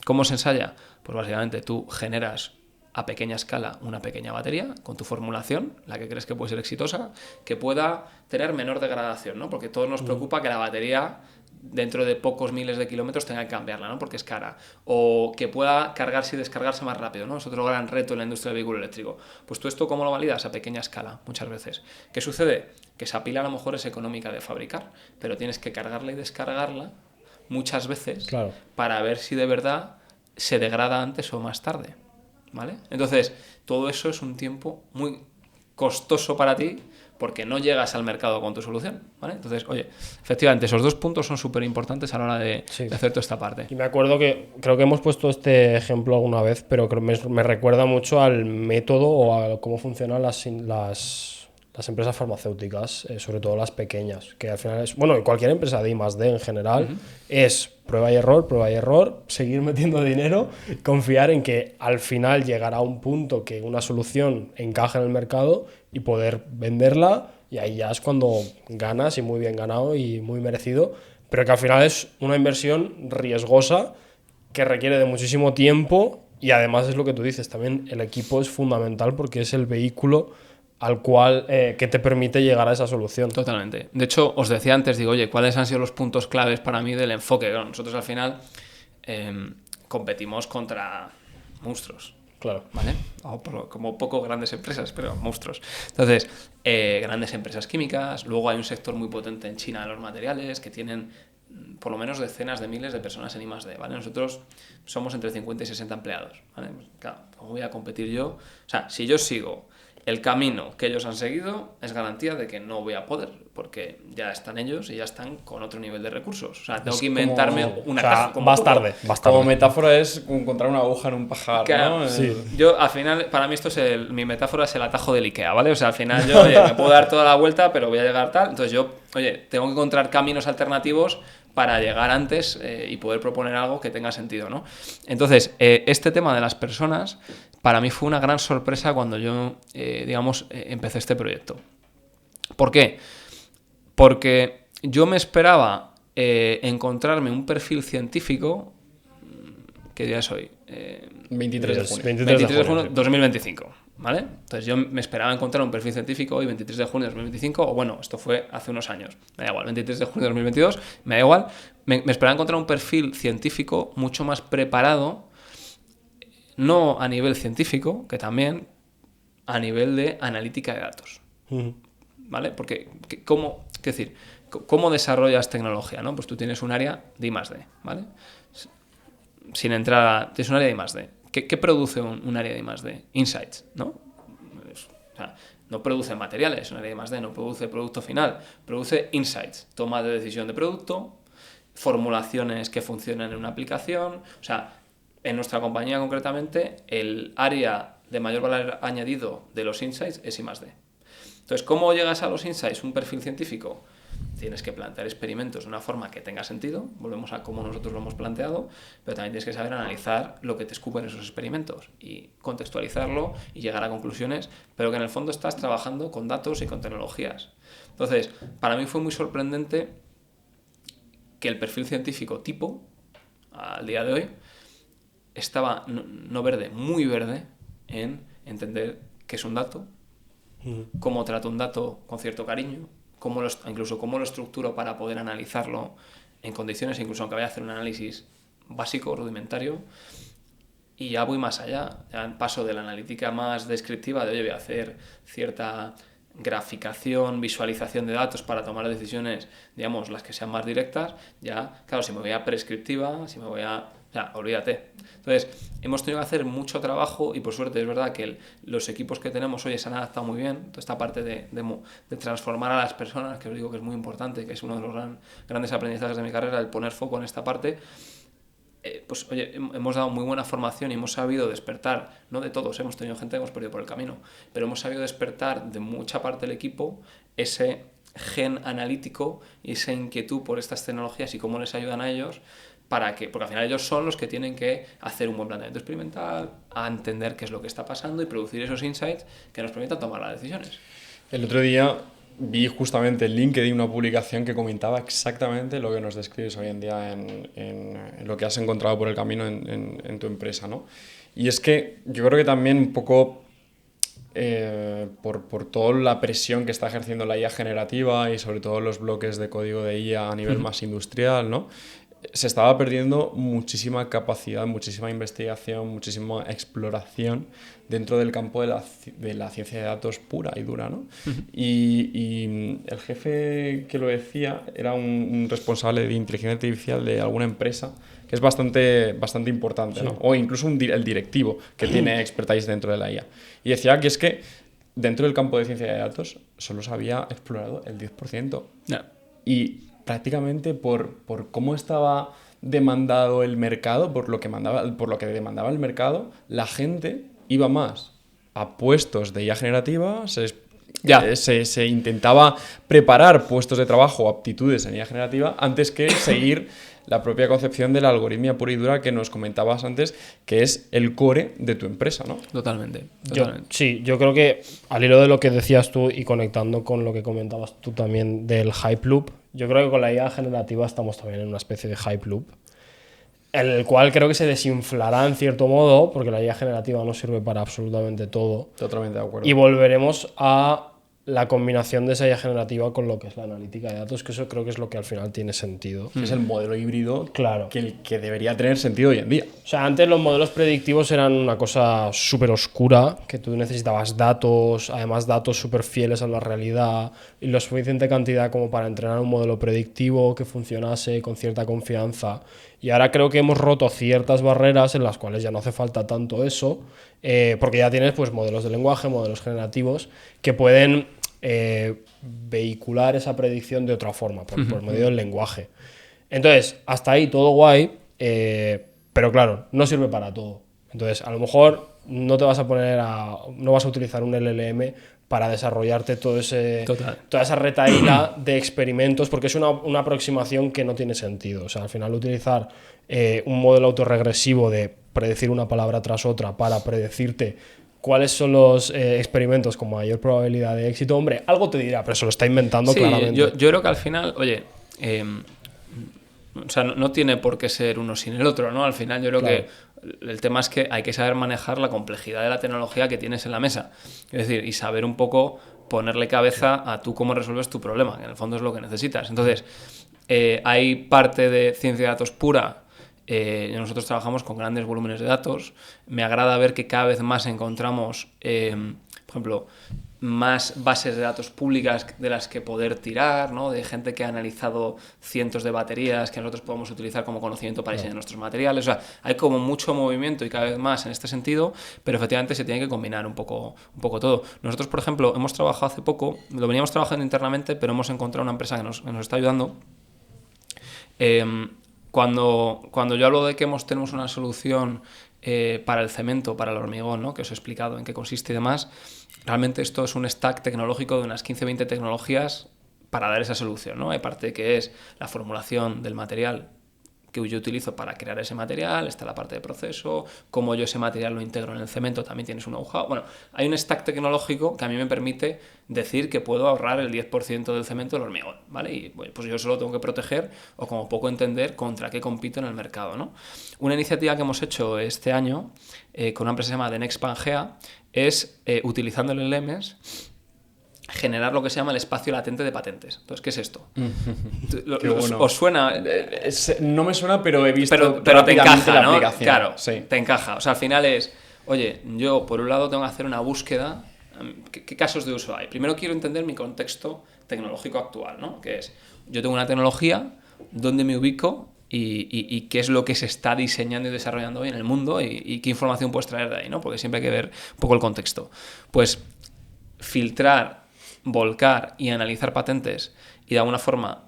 ¿Cómo se ensaya? Pues básicamente tú generas a pequeña escala una pequeña batería con tu formulación, la que crees que puede ser exitosa, que pueda tener menor degradación, ¿no? Porque todos nos preocupa que la batería dentro de pocos miles de kilómetros tenga que cambiarla, ¿no? Porque es cara. O que pueda cargarse y descargarse más rápido, ¿no? Es otro gran reto en la industria del vehículo eléctrico. Pues tú esto, ¿cómo lo validas? A pequeña escala, muchas veces. ¿Qué sucede? Que esa pila a lo mejor es económica de fabricar, pero tienes que cargarla y descargarla muchas veces, Claro, para ver si de verdad se degrada antes o más tarde, ¿vale? Entonces, todo eso es un tiempo muy costoso para ti porque no llegas al mercado con tu solución, ¿vale? Entonces, oye, efectivamente, esos dos puntos son súper importantes a la hora de hacer toda esta parte. y me acuerdo que creo que hemos puesto este ejemplo alguna vez, pero me recuerda mucho al método o a cómo funcionan las empresas farmacéuticas, sobre todo las pequeñas, que al final es, bueno, cualquier empresa de I+D en general, es prueba y error, seguir metiendo dinero, confiar en que al final llegará un punto que una solución encaje en el mercado y poder venderla, y ahí ya es cuando ganas, y muy bien ganado y muy merecido, pero que al final es una inversión riesgosa que requiere de muchísimo tiempo, y además es lo que tú dices, también el equipo es fundamental porque es el vehículo al cual que te permite llegar a esa solución. Totalmente. De hecho, os decía antes, digo, oye, ¿cuáles han sido los puntos claves para mí del enfoque? Claro, nosotros al final competimos contra monstruos. Claro. ¿Vale? Como poco grandes empresas, pero monstruos. Entonces, grandes empresas químicas, luego hay un sector muy potente en China de los materiales que tienen por lo menos decenas de miles de personas en I+D, ¿vale? Nosotros somos entre 50 y 60 empleados, ¿vale? Pues, claro, ¿cómo voy a competir yo? O sea, si yo sigo el camino que ellos han seguido, es garantía de que no voy a poder, porque ya están ellos y ya están con otro nivel de recursos. O sea, tengo que inventarme una caja. Vas tarde. Como metáfora es encontrar una aguja en un pajar, claro, ¿no? Sí. Yo, al final, para mí mi metáfora es el atajo del Ikea, ¿vale? O sea, al final yo me puedo dar toda la vuelta, pero voy a llegar tal. Entonces yo, tengo que encontrar caminos alternativos para llegar antes y poder proponer algo que tenga sentido, ¿no? Entonces, este tema de las personas, para mí fue una gran sorpresa cuando yo, empecé este proyecto. ¿Por qué? Porque yo me esperaba encontrarme un perfil científico ¿qué día es hoy? 23 de junio. 23 de junio 2025, ¿vale? Entonces yo me esperaba encontrar un perfil científico hoy, 23 de junio de 2025, o bueno, esto fue hace unos años, me da igual, 23 de junio de 2022, me da igual, me esperaba encontrar un perfil científico mucho más preparado, no a nivel científico, que también a nivel de analítica de datos, ¿vale? Porque, ¿cómo desarrollas tecnología, ¿no? Pues tú tienes un área de I+D, ¿vale? Sin entrar a... Tienes un área de I+D. ¿Qué produce un área de I+D? Insights, ¿no? O sea, no produce materiales, un área de I+D no produce producto final, produce insights, toma de decisión de producto, formulaciones que funcionan en una aplicación. O sea, en nuestra compañía concretamente, el área de mayor valor añadido de los insights es I+D. Entonces, ¿cómo llegas a los insights? Un perfil científico. Tienes que plantear experimentos de una forma que tenga sentido, volvemos a cómo nosotros lo hemos planteado, pero también tienes que saber analizar lo que te escupen esos experimentos y contextualizarlo y llegar a conclusiones, pero que en el fondo estás trabajando con datos y con tecnologías. Entonces, para mí fue muy sorprendente que el perfil científico tipo, al día de hoy, estaba no verde, muy verde en entender qué es un dato, cómo trato un dato con cierto cariño, incluso cómo lo estructuro para poder analizarlo en condiciones, incluso aunque vaya a hacer un análisis básico, rudimentario, y ya voy más allá, ya paso de la analítica más descriptiva de, oye, voy a hacer cierta graficación, visualización de datos para tomar decisiones, digamos, las que sean más directas, ya, claro, si me voy a prescriptiva, si me voy a... O sea, olvídate. Entonces, hemos tenido que hacer mucho trabajo y por suerte es verdad que los equipos que tenemos hoy se han adaptado muy bien. Toda esta parte de transformar a las personas, que os digo que es muy importante, que es uno de los grandes aprendizajes de mi carrera, el poner foco en esta parte. Pues oye, hemos dado muy buena formación y hemos sabido despertar, no de todos, hemos tenido gente que hemos perdido por el camino, pero hemos sabido despertar de mucha parte del equipo ese gen analítico y esa inquietud por estas tecnologías y cómo les ayudan a ellos. Porque al final ellos son los que tienen que hacer un buen planteamiento experimental, a entender qué es lo que está pasando y producir esos insights que nos permitan tomar las decisiones. El otro día vi justamente en LinkedIn una publicación que comentaba exactamente lo que nos describes hoy en día en lo que has encontrado por el camino en tu empresa, ¿no? Y es que yo creo que también un poco por toda la presión que está ejerciendo la IA generativa y sobre todo los bloques de código de IA a nivel más industrial, ¿no? Se estaba perdiendo muchísima capacidad, muchísima investigación, muchísima exploración dentro del campo de la ciencia de datos pura y dura, ¿no? Y el jefe que lo decía era un responsable de inteligencia artificial de alguna empresa que es bastante importante, ¿no? O incluso el directivo que tiene expertise dentro de la IA. Y decía que es que dentro del campo de ciencia de datos solo se había explorado el 10%. No. Y prácticamente por cómo estaba demandado el mercado, por lo que demandaba el mercado, la gente iba más a puestos de IA generativa, se intentaba preparar puestos de trabajo o aptitudes en IA generativa antes que seguir la propia concepción de la algoritmia pura y dura que nos comentabas antes, que es el core de tu empresa, ¿no? Totalmente. Yo creo que al hilo de lo que decías tú y conectando con lo que comentabas tú también del hype loop, yo creo que con la IA generativa estamos también en una especie de hype loop, en el cual creo que se desinflará en cierto modo, porque la IA generativa no sirve para absolutamente todo. Totalmente de acuerdo. Y volveremos a la combinación de esa IA generativa con lo que es la analítica de datos, que eso creo que es lo que al final tiene sentido. Es el modelo híbrido, claro, que debería tener sentido hoy en día. O sea, antes los modelos predictivos eran una cosa súper oscura, que tú necesitabas datos, además datos súper fieles a la realidad y la suficiente cantidad como para entrenar un modelo predictivo que funcionase con cierta confianza. Y ahora creo que hemos roto ciertas barreras en las cuales ya no hace falta tanto eso, porque ya tienes pues modelos de lenguaje, modelos generativos que pueden vehicular esa predicción de otra forma, por medio del lenguaje. Entonces, hasta ahí todo guay, pero claro, no sirve para todo. Entonces, a lo mejor no vas a utilizar un LLM para desarrollarte toda esa retahíla de experimentos, porque es una aproximación que no tiene sentido. O sea, al final utilizar un modelo autorregresivo de predecir una palabra tras otra para predecirte cuáles son los experimentos con mayor probabilidad de éxito, hombre, algo te dirá, pero se lo está inventando claramente. Yo creo que al final, oye, o sea, no tiene por qué ser uno sin el otro, ¿no? Al final yo creo que El tema es que hay que saber manejar la complejidad de la tecnología que tienes en la mesa. Es decir, y saber un poco ponerle cabeza a tú cómo resuelves tu problema, que en el fondo es lo que necesitas. Entonces, hay parte de ciencia de datos pura. Nosotros trabajamos con grandes volúmenes de datos. Me agrada ver que cada vez más encontramos, por ejemplo, más bases de datos públicas de las que poder tirar, ¿no? De gente que ha analizado cientos de baterías que nosotros podemos utilizar como conocimiento para diseñar nuestros materiales. O sea, hay como mucho movimiento y cada vez más en este sentido, pero efectivamente se tiene que combinar un poco todo. Nosotros, por ejemplo, hemos trabajado hace poco, lo veníamos trabajando internamente, pero hemos encontrado una empresa que nos está ayudando. Cuando yo hablo de que tenemos una solución para el cemento, para el hormigón, ¿no? Que os he explicado en qué consiste y demás, realmente esto es un stack tecnológico de unas 15-20 tecnologías para dar esa solución, ¿no? Hay parte que es la formulación del material que yo utilizo para crear ese material, está la parte de proceso, cómo yo ese material lo integro en el cemento, también tienes un know-how. Bueno, hay un stack tecnológico que a mí me permite decir que puedo ahorrar el 10% del cemento del hormigón, ¿vale? Y pues yo solo tengo que proteger o como poco entender contra qué compito en el mercado, ¿no? Una iniciativa que hemos hecho este año con una empresa que se llama The Next Pangea es, utilizando el LMS, generar lo que se llama el espacio latente de patentes. Entonces, ¿qué es esto? Bueno. ¿Os suena? No me suena, pero he visto pero te encaja, la ¿no? aplicación. Claro, sí. Te encaja. O sea, al final es, oye, yo por un lado tengo que hacer una búsqueda. ¿Qué casos de uso hay? Primero quiero entender mi contexto tecnológico actual, ¿no? Que es, yo tengo una tecnología, ¿dónde me ubico? Y qué es lo que se está diseñando y desarrollando hoy en el mundo y qué información puedes traer de ahí, ¿no? Porque siempre hay que ver un poco el contexto. Pues filtrar, volcar y analizar patentes y de alguna forma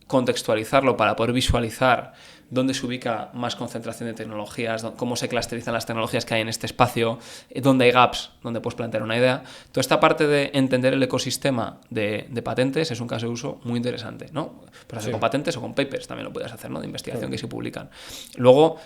contextualizarlo para poder visualizar dónde se ubica más concentración de tecnologías, cómo se clusterizan las tecnologías que hay en este espacio, dónde hay gaps, dónde puedes plantear una idea. Toda esta parte de entender el ecosistema de patentes es un caso de uso muy interesante, ¿no? Puedes hacer con patentes o con papers, también lo puedes hacer, ¿no? De investigación que se publican. Luego,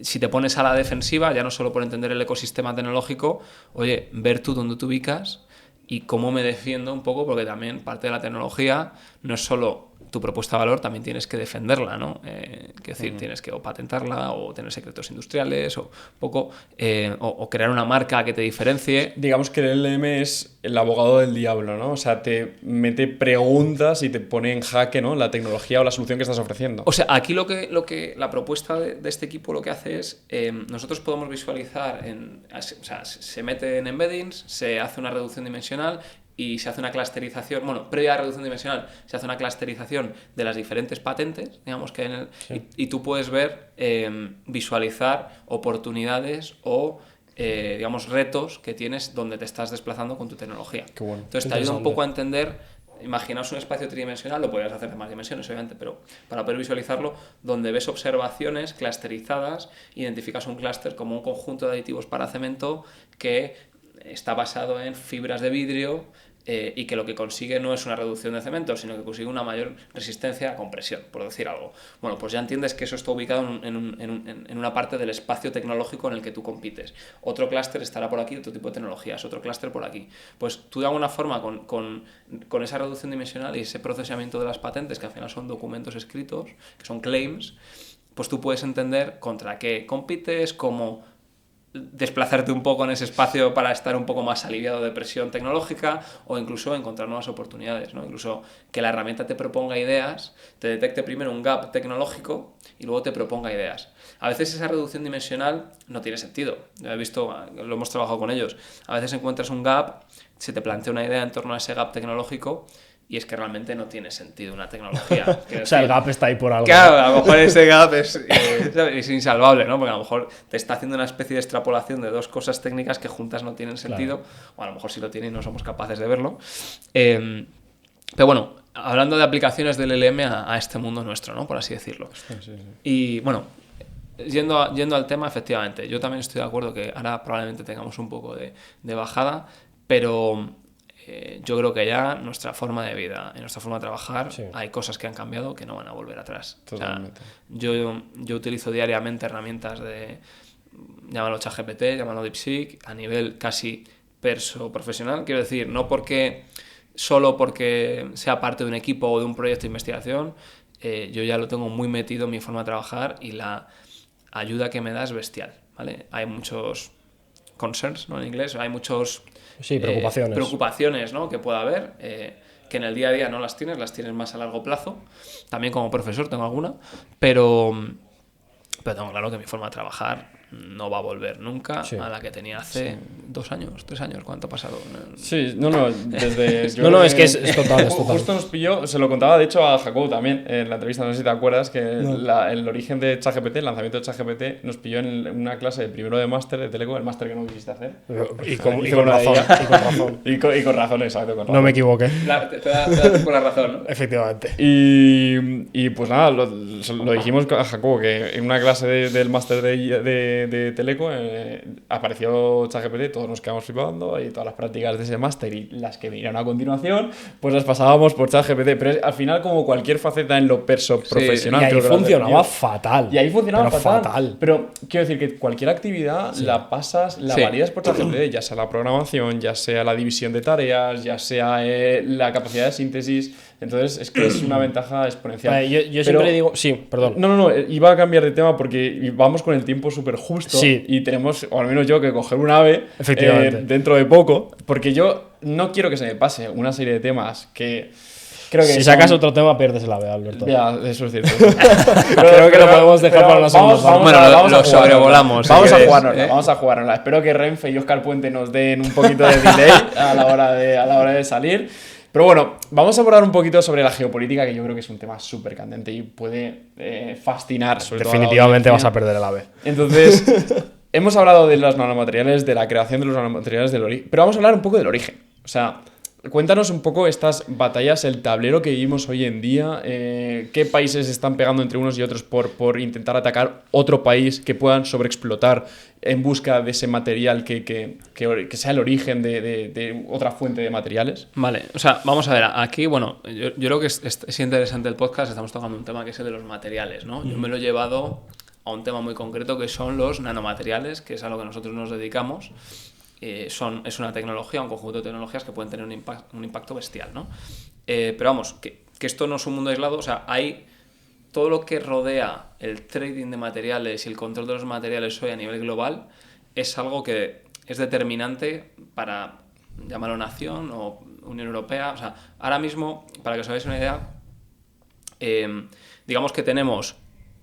si te pones a la defensiva, ya no solo por entender el ecosistema tecnológico, oye, ver tú dónde te ubicas y cómo me defiendo un poco, porque también parte de la tecnología no es solo tu propuesta de valor, también tienes que defenderla, ¿no? Es decir, tienes que o patentarla o tener secretos industriales o poco o crear una marca que te diferencie. Digamos que el LM es el abogado del diablo, ¿no? O sea, te mete preguntas y te pone en jaque, ¿no? La tecnología o la solución que estás ofreciendo. O sea, aquí lo que la propuesta de este equipo lo que hace es, nosotros podemos visualizar, o sea, se mete en embeddings, se hace una reducción dimensional y se hace una clusterización, bueno, previa a la reducción dimensional, se hace una clusterización de las diferentes patentes, digamos que y tú puedes ver, visualizar oportunidades o, digamos, retos que tienes donde te estás desplazando con tu tecnología. Qué bueno. Entonces te ayuda un poco a entender, imaginaos un espacio tridimensional, lo podrías hacer de más dimensiones, obviamente, pero para poder visualizarlo, donde ves observaciones clusterizadas, identificas un clúster como un conjunto de aditivos para cemento que está basado en fibras de vidrio y que lo que consigue no es una reducción de cemento, sino que consigue una mayor resistencia a compresión, por decir algo. Bueno, pues ya entiendes que eso está ubicado en una parte del espacio tecnológico en el que tú compites. Otro clúster estará por aquí, otro tipo de tecnologías, otro clúster por aquí. Pues tú de alguna forma con esa reducción dimensional y ese procesamiento de las patentes, que al final son documentos escritos, que son claims, pues tú puedes entender contra qué compites, cómo desplazarte un poco en ese espacio para estar un poco más aliviado de presión tecnológica o incluso encontrar nuevas oportunidades, ¿no? Incluso que la herramienta te proponga ideas, te detecte primero un gap tecnológico y luego te proponga ideas. A veces esa reducción dimensional no tiene sentido. Yo he visto, lo hemos trabajado con ellos, a veces encuentras un gap, se te plantea una idea en torno a ese gap tecnológico y es que realmente no tiene sentido una tecnología. O sea, el gap está ahí por algo. Claro, a lo mejor ese gap es insalvable, ¿no? Porque a lo mejor te está haciendo una especie de extrapolación de dos cosas técnicas que juntas no tienen sentido, claro. O a lo mejor sí lo tienen y no somos capaces de verlo. Pero bueno, hablando de aplicaciones del LM a este mundo nuestro, ¿no? Por así decirlo. Sí. Y bueno, yendo al tema, efectivamente, yo también estoy de acuerdo que ahora probablemente tengamos un poco de bajada, pero yo creo que ya nuestra forma de vida y nuestra forma de trabajar, hay cosas que han cambiado que no van a volver atrás. Totalmente. O sea, yo utilizo diariamente herramientas llámalo ChatGPT, llámalo DeepSeek, a nivel casi profesional. Quiero decir, no solo porque sea parte de un equipo o de un proyecto de investigación, yo ya lo tengo muy metido en mi forma de trabajar y ayuda que me da es bestial, ¿vale? Hay muchos concerns, ¿no? En inglés, hay muchos... Sí, preocupaciones. Preocupaciones, ¿no? Que pueda haber, que en el día a día no las tienes más a largo plazo. También como profesor tengo alguna, pero tengo claro que mi forma de trabajar no va a volver nunca a la que tenía hace 2 años, 3 años. ¿Cuánto ha pasado? Sí, desde... No, es que es total. Justo nos pilló, se lo contaba de hecho a Jacobo también en la entrevista, no sé si te acuerdas, que el origen de ChatGPT, el lanzamiento de ChatGPT, nos pilló en una clase de primero de máster de Teleco, el máster que no quisiste hacer. Y con razón. Y con razón, exacto. Con razón. No me equivoqué. Te da por la razón, ¿no? Efectivamente. Y pues nada, lo dijimos a Jacobo, que en una clase del máster de Teleco apareció ChatGPT, todos nos quedamos flipando y todas las prácticas de ese máster y las que vinieron a continuación, pues las pasábamos por ChatGPT, pero al final como cualquier faceta en lo profesional. Y ahí funcionaba fatal. Y ahí funcionaba fatal. Pero quiero decir que cualquier actividad la pasas, la validas por ChatGPT, ya sea la programación, ya sea la división de tareas, ya sea la capacidad de síntesis. Entonces es que es una ventaja exponencial. Vale, yo siempre digo... Sí, perdón. No, iba a cambiar de tema porque vamos con el tiempo súper justo y tenemos, o al menos yo, que coger un ave dentro de poco, porque yo no quiero que se me pase una serie de temas que... Creo que si sacas otro tema, pierdes el ave, Alberto. Ya, eso es cierto. Creo que lo podemos dejar para la segunda parte. Bueno, lo sobrevolamos. Vamos a jugárnosla. Espero que Renfe y Óscar Puente nos den un poquito de delay a la hora de salir. Pero bueno, vamos a abordar un poquito sobre la geopolítica, que yo creo que es un tema súper candente y puede fascinar. Definitivamente vas a perder el ave. Entonces, hemos hablado de los nanomateriales, de la creación de los nanomateriales, del origen, pero vamos a hablar un poco del origen. O sea, cuéntanos un poco estas batallas, el tablero que vivimos hoy en día, qué países están pegando entre unos y otros por intentar atacar otro país que puedan sobreexplotar en busca de ese material que sea el origen de otra fuente de materiales. Vale, o sea, vamos a ver, aquí, bueno, yo creo que es interesante el podcast, estamos tocando un tema que es el de los materiales, ¿no? Yo me lo he llevado a un tema muy concreto que son los nanomateriales, que es a lo que nosotros nos dedicamos. Es una tecnología, un conjunto de tecnologías que pueden tener un impacto bestial, ¿no? Pero vamos, que esto no es un mundo aislado, o sea, hay todo lo que rodea el trading de materiales y el control de los materiales hoy a nivel global es algo que es determinante para, llamarlo nación o Unión Europea. O sea, ahora mismo, para que os hagáis una idea, digamos que tenemos,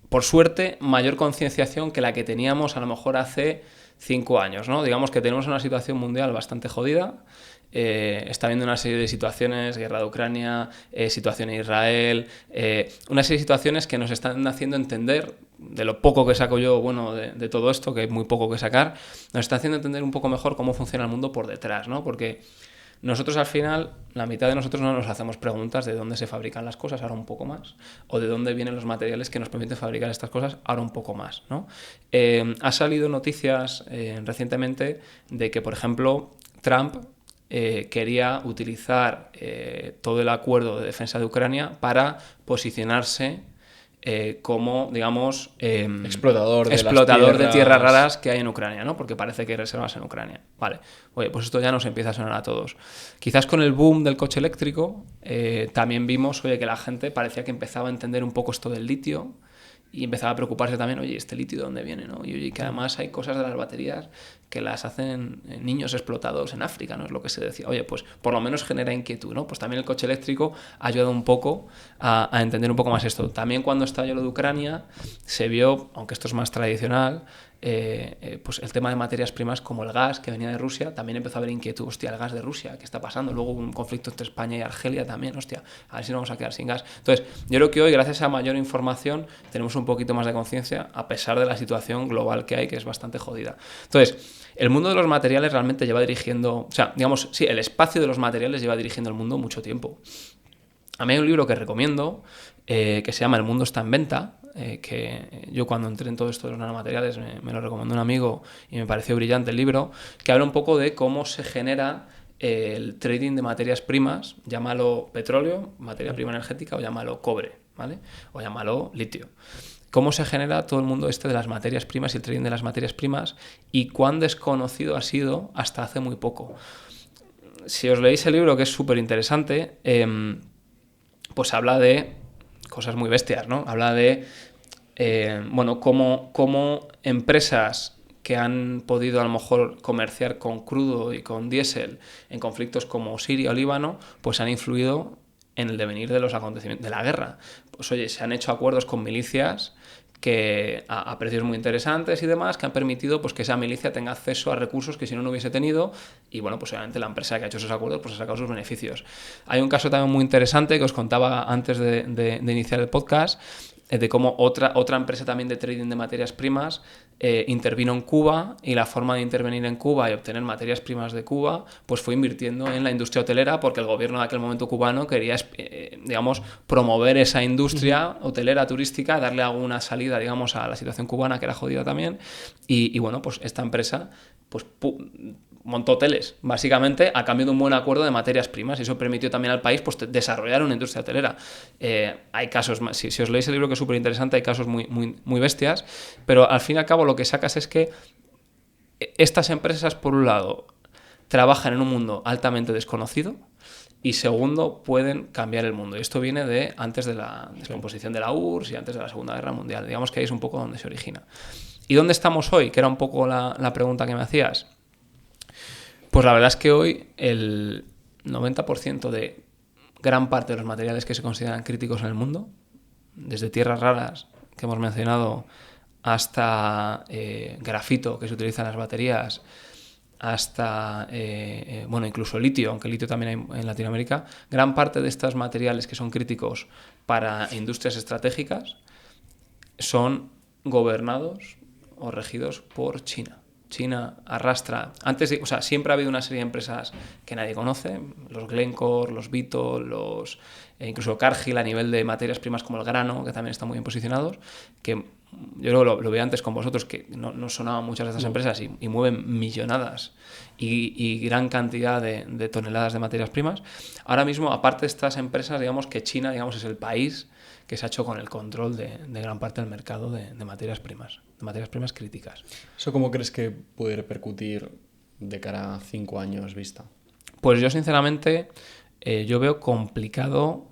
por suerte, mayor concienciación que la que teníamos a lo mejor hace 5 años, ¿no? Digamos que tenemos una situación mundial bastante jodida. Está habiendo una serie de situaciones, guerra de Ucrania, situación en Israel, una serie de situaciones que nos están haciendo entender, de lo poco que saco yo, bueno, de todo esto, que hay muy poco que sacar, nos está haciendo entender un poco mejor cómo funciona el mundo por detrás, ¿no? Porque nosotros al final, la mitad de nosotros no nos hacemos preguntas de dónde se fabrican las cosas, ahora un poco más, o de dónde vienen los materiales que nos permiten fabricar estas cosas, ahora un poco más, ¿no? Ha salido noticias recientemente de que, por ejemplo, Trump quería utilizar todo el acuerdo de defensa de Ucrania para posicionarse como, digamos, explotador de tierras raras que hay en Ucrania, ¿no? Porque parece que hay reservas en Ucrania. Vale, oye, pues esto ya nos empieza a sonar a todos. Quizás con el boom del coche eléctrico también vimos, oye, que la gente parecía que empezaba a entender un poco esto del litio y empezaba a preocuparse también, oye, ¿este litio de dónde viene, no? Y oye, que además hay cosas de las baterías que las hacen niños explotados en África, ¿no? Es lo que se decía. Oye, pues por lo menos genera inquietud, ¿no? Pues también el coche eléctrico ha ayudado un poco a entender un poco más esto. También cuando estalló lo de Ucrania se vio, aunque esto es más tradicional, pues el tema de materias primas como el gas que venía de Rusia, también empezó a haber inquietud, hostia, el gas de Rusia, ¿qué está pasando? Luego hubo un conflicto entre España y Argelia también, hostia, a ver si nos vamos a quedar sin gas. Entonces, yo creo que hoy, gracias a mayor información, tenemos un poquito más de conciencia, a pesar de la situación global que hay, que es bastante jodida. Entonces, el mundo de los materiales realmente lleva dirigiendo, o sea, digamos, sí, el espacio de los materiales lleva dirigiendo el mundo mucho tiempo. A mí hay un libro que recomiendo, que se llama El mundo está en venta, que yo cuando entré en todo esto de los nanomateriales me lo recomendó un amigo y me pareció brillante el libro, que habla un poco de cómo se genera el trading de materias primas, llámalo petróleo, materia prima energética, o llámalo cobre, ¿vale? O llámalo litio. Cómo se genera todo el mundo este de las materias primas y el trading de las materias primas y cuán desconocido ha sido hasta hace muy poco. Si os leéis el libro, que es súper interesante, pues habla de cosas muy bestias, ¿no? Habla de bueno, cómo empresas que han podido a lo mejor comerciar con crudo y con diésel en conflictos como Siria o Líbano, pues han influido en el devenir de los acontecimientos de la guerra. Pues oye, se han hecho acuerdos con milicias que a precios muy interesantes y demás, que han permitido pues, que esa milicia tenga acceso a recursos que si no hubiese tenido, y bueno, pues obviamente la empresa que ha hecho esos acuerdos pues ha sacado sus beneficios. Hay un caso también muy interesante que os contaba antes de iniciar el podcast, de cómo otra empresa también de trading de materias primas intervino en Cuba, y la forma de intervenir en Cuba y obtener materias primas de Cuba pues fue invirtiendo en la industria hotelera, porque el gobierno de aquel momento cubano quería digamos, promover esa industria hotelera turística, darle alguna salida, digamos, a la situación cubana, que era jodida también, y bueno, pues esta empresa pues montó hoteles, básicamente, a cambio de un buen acuerdo de materias primas, y eso permitió también al país pues, desarrollar una industria hotelera. Hay casos, si os leéis el libro, que es súper interesante, hay casos muy bestias, pero al fin y al cabo lo que sacas es que estas empresas, por un lado, trabajan en un mundo altamente desconocido, y segundo, pueden cambiar el mundo. Y esto viene de antes de la descomposición de la URSS y antes de la Segunda Guerra Mundial. Digamos que ahí es un poco donde se origina. ¿Y dónde estamos hoy? Que era un poco la pregunta que me hacías. Pues la verdad es que hoy el 90% de gran parte de los materiales que se consideran críticos en el mundo, desde tierras raras, que hemos mencionado, hasta grafito, que se utiliza en las baterías, hasta, bueno, incluso litio, aunque litio también hay en Latinoamérica, gran parte de estos materiales que son críticos para industrias estratégicas son gobernados o regidos por China. China arrastra, siempre ha habido una serie de empresas que nadie conoce, los Glencore, los Vitol, incluso Cargill a nivel de materias primas como el grano, que también están muy bien posicionados, que yo creo que lo vi antes con vosotros, que no sonaban muchas de estas empresas y mueven millonadas y gran cantidad de toneladas de materias primas. Ahora mismo, aparte de estas empresas, digamos que China, digamos, es el país que se ha hecho con el control de gran parte del mercado de materias primas críticas. ¿Eso cómo crees que puede repercutir de cara a 5 años vista? Pues yo sinceramente yo veo complicado,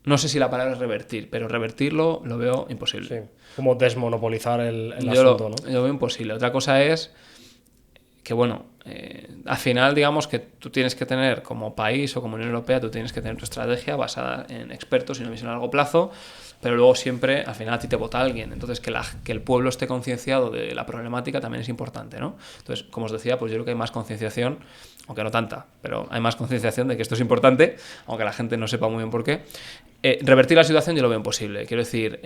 no sé si la palabra es revertir, pero revertirlo lo veo imposible. Sí, como desmonopolizar el asunto, ¿no? Yo lo veo imposible. Otra cosa es que, bueno, al final, digamos que tú tienes que tener, como país o como Unión Europea, tú tienes que tener tu estrategia basada en expertos y una visión a largo plazo, pero luego siempre, al final, a ti te vota alguien. Entonces, que el pueblo esté concienciado de la problemática también es importante, ¿no? Entonces, como os decía, pues yo creo que hay más concienciación, aunque no tanta, pero hay más concienciación de que esto es importante, aunque la gente no sepa muy bien por qué. Revertir la situación yo lo veo imposible. Quiero decir,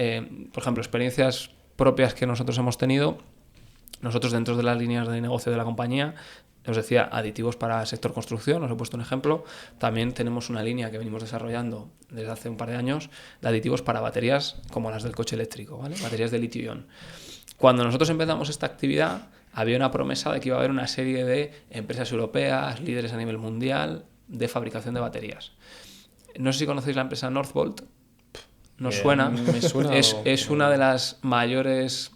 por ejemplo, experiencias propias que nosotros hemos tenido. Nosotros, dentro de las líneas de negocio de la compañía, os decía, aditivos para el sector construcción, os he puesto un ejemplo. También tenemos una línea que venimos desarrollando desde hace un par de años de aditivos para baterías como las del coche eléctrico, ¿vale? Baterías de litio-ion. Cuando nosotros empezamos esta actividad, había una promesa de que iba a haber una serie de empresas europeas, líderes a nivel mundial, de fabricación de baterías. No sé si conocéis la empresa Northvolt. ¿Nos suena? Me suena. Es una de las mayores,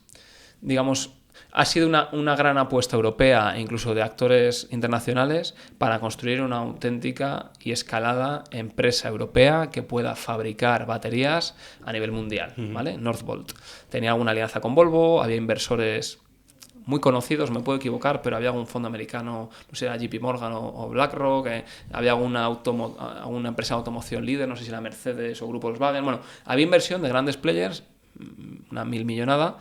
digamos, ha sido una gran apuesta europea e incluso de actores internacionales para construir una auténtica y escalada empresa europea que pueda fabricar baterías a nivel mundial, ¿vale? Northvolt. Tenía alguna alianza con Volvo, había inversores muy conocidos, me puedo equivocar, pero había algún fondo americano, no sé, era JP Morgan o BlackRock, había alguna empresa de automoción líder, no sé si era Mercedes o Grupo Volkswagen. Bueno, había inversión de grandes players, una 1.000 millonada.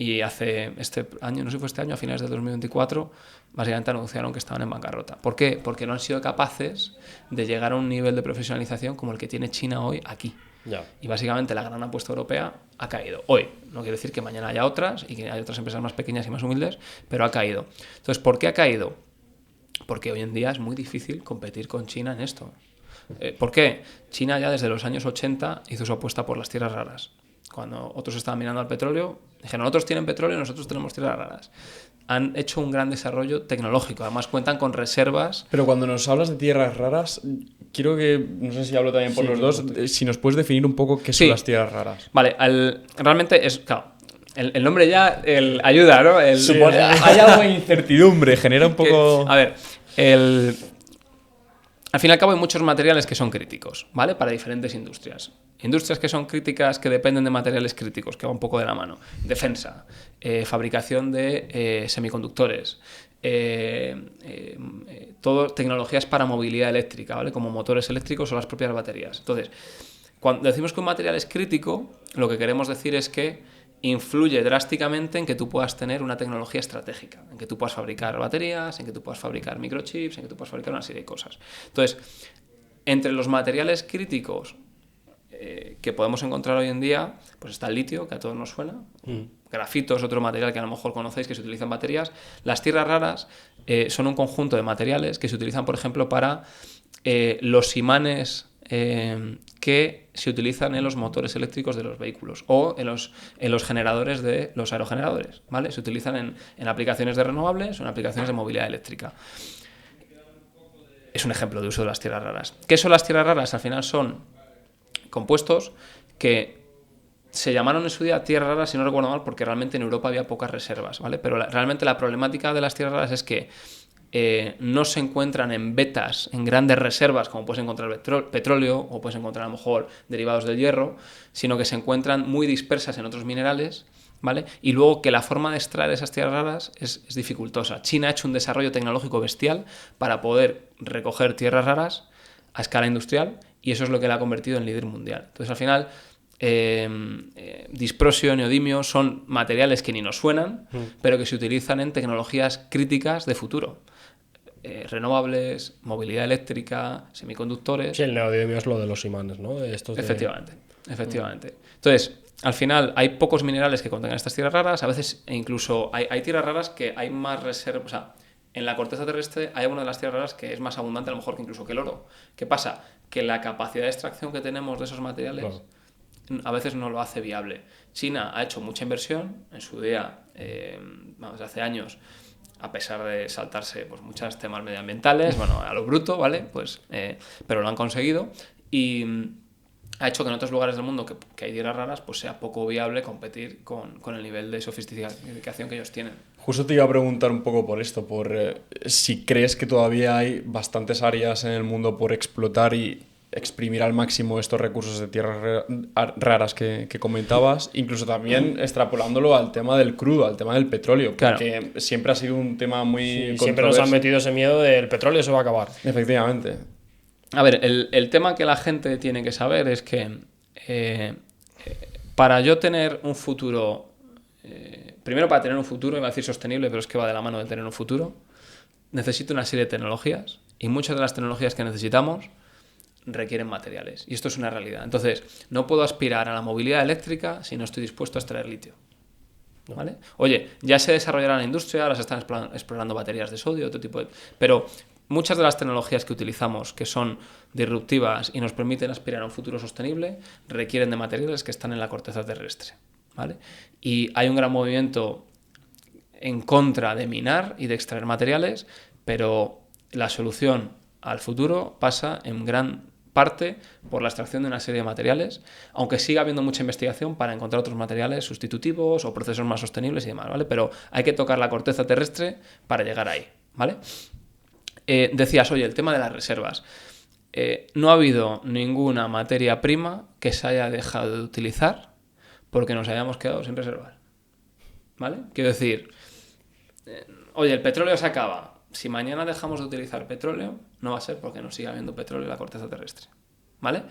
Y hace este año, no sé si fue este año, a finales de 2024, básicamente anunciaron que estaban en bancarrota. ¿Por qué? Porque no han sido capaces de llegar a un nivel de profesionalización como el que tiene China hoy aquí. Ya. Y básicamente la gran apuesta europea ha caído. Hoy, no quiere decir que mañana haya otras y que haya otras empresas más pequeñas y más humildes, pero ha caído. Entonces, ¿por qué ha caído? Porque hoy en día es muy difícil competir con China en esto. ¿Por qué? China ya desde los años 80 hizo su apuesta por las tierras raras. Cuando otros estaban mirando al petróleo, dijeron, otros tienen petróleo y nosotros tenemos tierras raras. Han hecho un gran desarrollo tecnológico, además cuentan con reservas. Pero cuando nos hablas de tierras raras, quiero que, no sé si hablo también por los dos, si nos puedes definir un poco qué son las tierras raras. Vale, realmente es, claro, el nombre ya ayuda, ¿no? Hay algo de incertidumbre, genera un poco... A ver, al fin y al cabo hay muchos materiales que son críticos, ¿vale? Para diferentes industrias. Industrias que son críticas, que dependen de materiales críticos, que va un poco de la mano. Defensa, fabricación de semiconductores, todo tecnologías para movilidad eléctrica, ¿vale? Como motores eléctricos o las propias baterías. Entonces, cuando decimos que un material es crítico, lo que queremos decir es que influye drásticamente en que tú puedas tener una tecnología estratégica, en que tú puedas fabricar baterías, en que tú puedas fabricar microchips, en que tú puedas fabricar una serie de cosas. Entonces, entre los materiales críticos que podemos encontrar hoy en día, pues está el litio, que a todos nos suena. Grafito es otro material que a lo mejor conocéis, que se utiliza en baterías. Las tierras raras son un conjunto de materiales que se utilizan, por ejemplo, para los imanes que se utilizan en los motores eléctricos de los vehículos o en los generadores de los aerogeneradores, ¿vale? Se utilizan en aplicaciones de renovables o en aplicaciones de movilidad eléctrica. Es un ejemplo de uso de las tierras raras. ¿Qué son las tierras raras? Al final son compuestos que se llamaron en su día tierras raras, si no recuerdo mal, porque realmente en Europa había pocas reservas, ¿vale? Pero realmente la problemática de las tierras raras es que no se encuentran en vetas, en grandes reservas, como puedes encontrar petróleo o puedes encontrar a lo mejor derivados del hierro, sino que se encuentran muy dispersas en otros minerales, ¿vale? Y luego que la forma de extraer esas tierras raras es dificultosa. China ha hecho un desarrollo tecnológico bestial para poder recoger tierras raras a escala industrial y eso es lo que la ha convertido en líder mundial. Entonces, al final, disprosio, neodimio son materiales que ni nos suenan, pero que se utilizan en tecnologías críticas de futuro. Renovables, movilidad eléctrica, semiconductores. Sí, el neodimio es lo de los imanes, ¿no? Efectivamente. Entonces, al final hay pocos minerales que contengan estas tierras raras, a veces incluso hay tierras raras que hay más reservas, o sea, en la corteza terrestre hay una de las tierras raras que es más abundante a lo mejor que incluso que el oro. ¿Qué pasa? Que la capacidad de extracción que tenemos de esos materiales a veces no lo hace viable. China ha hecho mucha inversión en su día, hace años, a pesar de saltarse pues, muchos temas medioambientales, bueno, a lo bruto, ¿vale? Pues, pero lo han conseguido y ha hecho que en otros lugares del mundo que hay tierras raras pues sea poco viable competir con el nivel de sofisticación que ellos tienen. Justo te iba a preguntar un poco por esto, si crees que todavía hay bastantes áreas en el mundo por explotar y exprimir al máximo estos recursos de tierras raras que comentabas, incluso también extrapolándolo al tema del crudo, al tema del petróleo, porque claro, siempre ha sido un tema muy siempre nos han metido ese miedo del petróleo se va a acabar. Efectivamente. A ver, el tema que la gente tiene que saber es que para yo tener un futuro, primero para tener un futuro, iba a decir sostenible, pero es que va de la mano de tener un futuro, necesito una serie de tecnologías y muchas de las tecnologías que necesitamos requieren materiales. Y esto es una realidad. Entonces, no puedo aspirar a la movilidad eléctrica si no estoy dispuesto a extraer litio. ¿Vale? Oye, ya se desarrollará en la industria, ahora se están explorando baterías de sodio, otro tipo de... Pero muchas de las tecnologías que utilizamos, que son disruptivas y nos permiten aspirar a un futuro sostenible, requieren de materiales que están en la corteza terrestre. ¿Vale? Y hay un gran movimiento en contra de minar y de extraer materiales, pero la solución al futuro pasa en gran parte por la extracción de una serie de materiales, aunque siga habiendo mucha investigación para encontrar otros materiales sustitutivos o procesos más sostenibles y demás, ¿vale? Pero hay que tocar la corteza terrestre para llegar ahí, ¿vale? Decías, oye, el tema de las reservas. No ha habido ninguna materia prima que se haya dejado de utilizar porque nos hayamos quedado sin reservas, ¿vale? Quiero decir, oye, el petróleo se acaba. Si mañana dejamos de utilizar petróleo, no va a ser porque no siga habiendo petróleo en la corteza terrestre, ¿vale?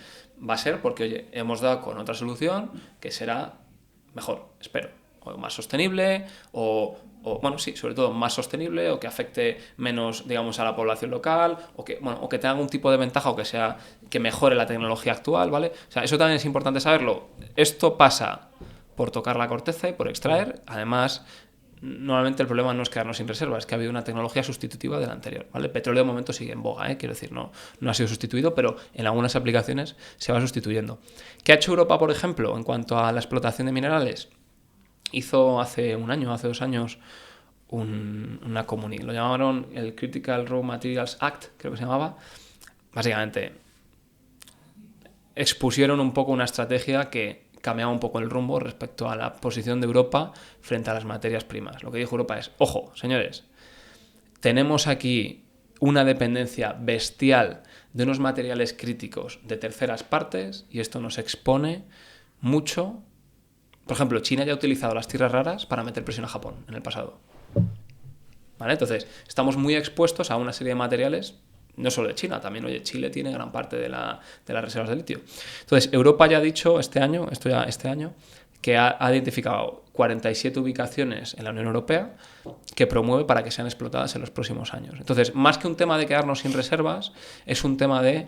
Va a ser porque, oye, hemos dado con otra solución que será mejor, espero, o más sostenible, o bueno, sí, sobre todo más sostenible, o que afecte menos, digamos, a la población local, o que tenga algún tipo de ventaja, o que mejore la tecnología actual, ¿vale? O sea, eso también es importante saberlo. Esto pasa por tocar la corteza y por extraer, además... Normalmente el problema no es quedarnos sin reservas, es que ha habido una tecnología sustitutiva de la anterior, ¿vale? El petróleo de momento sigue en boga, quiero decir, no ha sido sustituido, pero en algunas aplicaciones se va sustituyendo. ¿Qué ha hecho Europa, por ejemplo, en cuanto a la explotación de minerales? Hizo hace un año, hace 2 años, una comunidad, lo llamaron el Critical Raw Materials Act, creo que se llamaba. Básicamente, expusieron un poco una estrategia que cambiaba un poco el rumbo respecto a la posición de Europa frente a las materias primas. Lo que dijo Europa es, ojo, señores, tenemos aquí una dependencia bestial de unos materiales críticos de terceras partes y esto nos expone mucho. Por ejemplo, China ya ha utilizado las tierras raras para meter presión a Japón en el pasado. ¿Vale? Entonces, estamos muy expuestos a una serie de materiales, no solo de China, también Chile tiene gran parte de las reservas de litio. Entonces, Europa ya ha dicho este año, que ha identificado 47 ubicaciones en la Unión Europea que promueve para que sean explotadas en los próximos años. Entonces, más que un tema de quedarnos sin reservas, es un tema de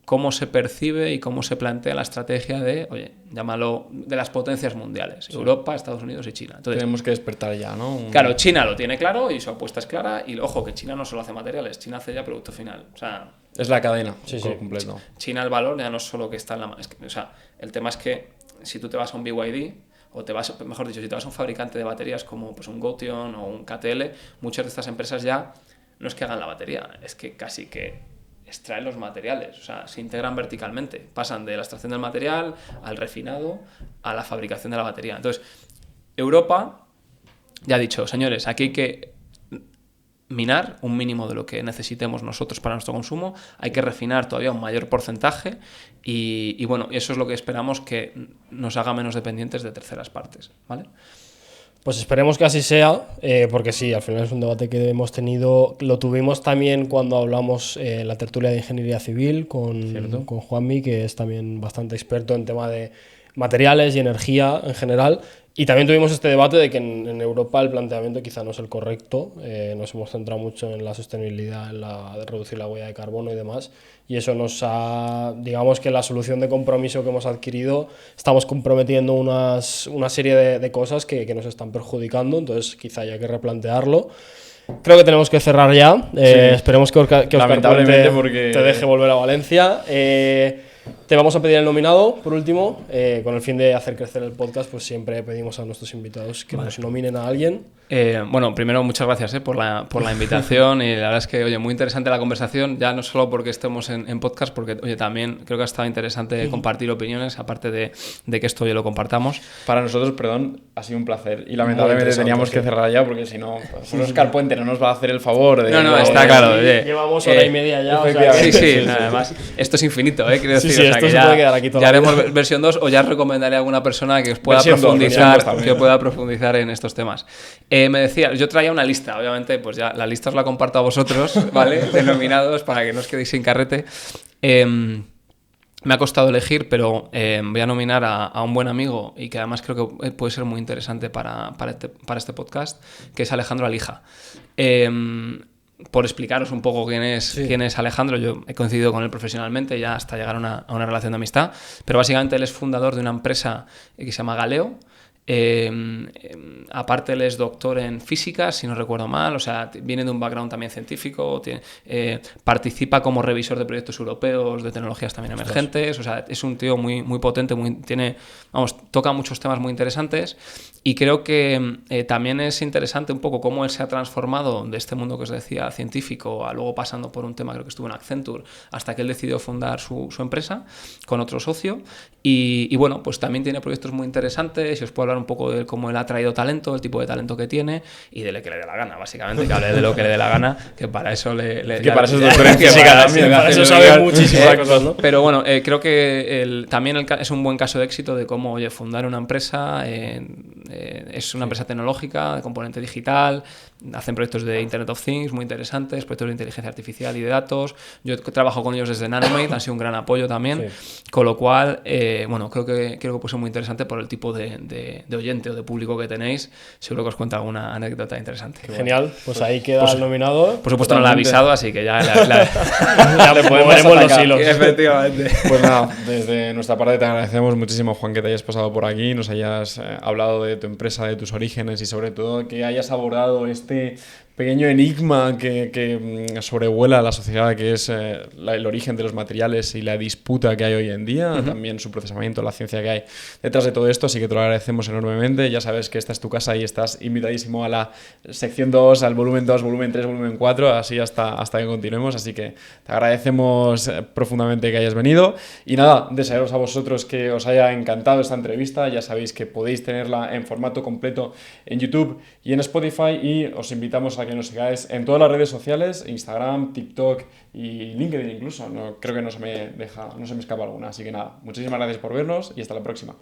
cómo se percibe y cómo se plantea la estrategia de, oye, llámalo, de las potencias mundiales, sí. Europa, Estados Unidos y China. Entonces, tenemos que despertar ya, ¿no? Claro, China lo tiene claro y su apuesta es clara y, ojo, que China no solo hace materiales, China hace ya producto final. O sea, es la cadena, completo. China, el valor ya no es solo que está en la... o sea, el tema es que si tú te vas a un BYD o te vas, mejor dicho, si te vas a un fabricante de baterías como pues, un Gotion o un KTL, muchas de estas empresas ya no es que hagan la batería, es que casi que extraen los materiales, o sea, se integran verticalmente, pasan de la extracción del material al refinado a la fabricación de la batería. Entonces, Europa ya ha dicho, señores, aquí hay que minar un mínimo de lo que necesitemos nosotros para nuestro consumo, hay que refinar todavía un mayor porcentaje y bueno, eso es lo que esperamos que nos haga menos dependientes de terceras partes, ¿vale? Pues esperemos que así sea, porque sí, al final es un debate que hemos tenido, lo tuvimos también cuando hablamos en la tertulia de Ingeniería Civil con Juanmi, que es también bastante experto en tema de materiales y energía en general, y también tuvimos este debate de que en Europa el planteamiento quizá no es el correcto, nos hemos centrado mucho en la sostenibilidad, en de reducir la huella de carbono y demás, y eso nos ha, digamos que la solución de compromiso que hemos adquirido, estamos comprometiendo una serie de cosas que nos están perjudicando, entonces quizá haya que replantearlo. Creo que tenemos que cerrar ya, esperemos que Oscar Puente te deje volver a Valencia. Te vamos a pedir el nominado, por último, con el fin de hacer crecer el podcast, pues siempre pedimos a nuestros invitados que nos nominen a alguien. Bueno, primero muchas gracias por la invitación y la verdad es que, oye, muy interesante la conversación, ya no solo porque estemos en podcast, porque, oye, también creo que ha estado interesante compartir opiniones, aparte de que esto hoy lo compartamos. Para nosotros, perdón, ha sido un placer y lamentablemente teníamos que cerrar ya porque si no, pues Oscar Puente no nos va a hacer el favor de... No, está claro. Llevamos hora y media ya. Sí, además, esto es infinito, quiero decir, sí, esto se puede quedar aquí toda ya haremos versión 2 o ya recomendaré a alguna persona que os pueda profundizar en estos temas. Me decía, yo traía una lista, obviamente, pues ya la lista os la comparto a vosotros, ¿vale? De nominados para que no os quedéis sin carrete. Me ha costado elegir, pero voy a nominar a un buen amigo y que además creo que puede ser muy interesante para este podcast, que es Alejandro Alija. Por explicaros un poco quién es Alejandro, yo he coincidido con él profesionalmente ya hasta llegar a una relación de amistad, pero básicamente él es fundador de una empresa que se llama Galeo. Aparte él es doctor en física, si no recuerdo mal, o sea, viene de un background también científico, participa como revisor de proyectos europeos de tecnologías también emergentes, o sea, es un tío muy, muy potente, toca muchos temas muy interesantes y creo que también es interesante un poco cómo él se ha transformado de este mundo que os decía científico a luego pasando por un tema, creo que estuvo en Accenture, hasta que él decidió fundar su empresa con otro socio y bueno, pues también tiene proyectos muy interesantes y os puedo hablar un poco de cómo él ha traído talento, el tipo de talento que tiene y de lo que le dé la gana, básicamente, que hable de lo que le dé la gana, que para eso para eso es doctor en física también, para eso sabe muchísimas cosas, ¿no? Pero bueno, creo que también es un buen caso de éxito de cómo, oye, fundar una empresa, es una empresa tecnológica, de componente digital, hacen proyectos de Internet of Things muy interesantes, proyectos de inteligencia artificial y de datos. Yo trabajo con ellos desde Nanomate, han sido un gran apoyo también, con lo cual, bueno, creo que puede ser muy interesante por el tipo de oyente o de público que tenéis. Seguro que os cuenta alguna anécdota interesante. Genial, pues ahí queda el nominado. Por supuesto no lo he avisado, así que ya le ponemos los hilos. Efectivamente. Pues nada, desde nuestra parte te agradecemos muchísimo, Juan, que te hayas pasado por aquí, nos hayas hablado de tu empresa, de tus orígenes y sobre todo que hayas abordado este pequeño enigma que sobrevuela la sociedad, que es el origen de los materiales y la disputa que hay hoy en día, también su procesamiento, la ciencia que hay detrás de todo esto, así que te lo agradecemos enormemente. Ya sabes que esta es tu casa y estás invitadísimo a la sección 2, al volumen 2, volumen 3, volumen 4, así hasta que continuemos, así que te agradecemos profundamente que hayas venido y nada, desearos a vosotros que os haya encantado esta entrevista. Ya sabéis que podéis tenerla en formato completo en YouTube y en Spotify y os invitamos a que que nos sigáis en todas las redes sociales, Instagram, TikTok y LinkedIn incluso. No, creo que no se me escapa alguna. Así que nada, muchísimas gracias por vernos y hasta la próxima.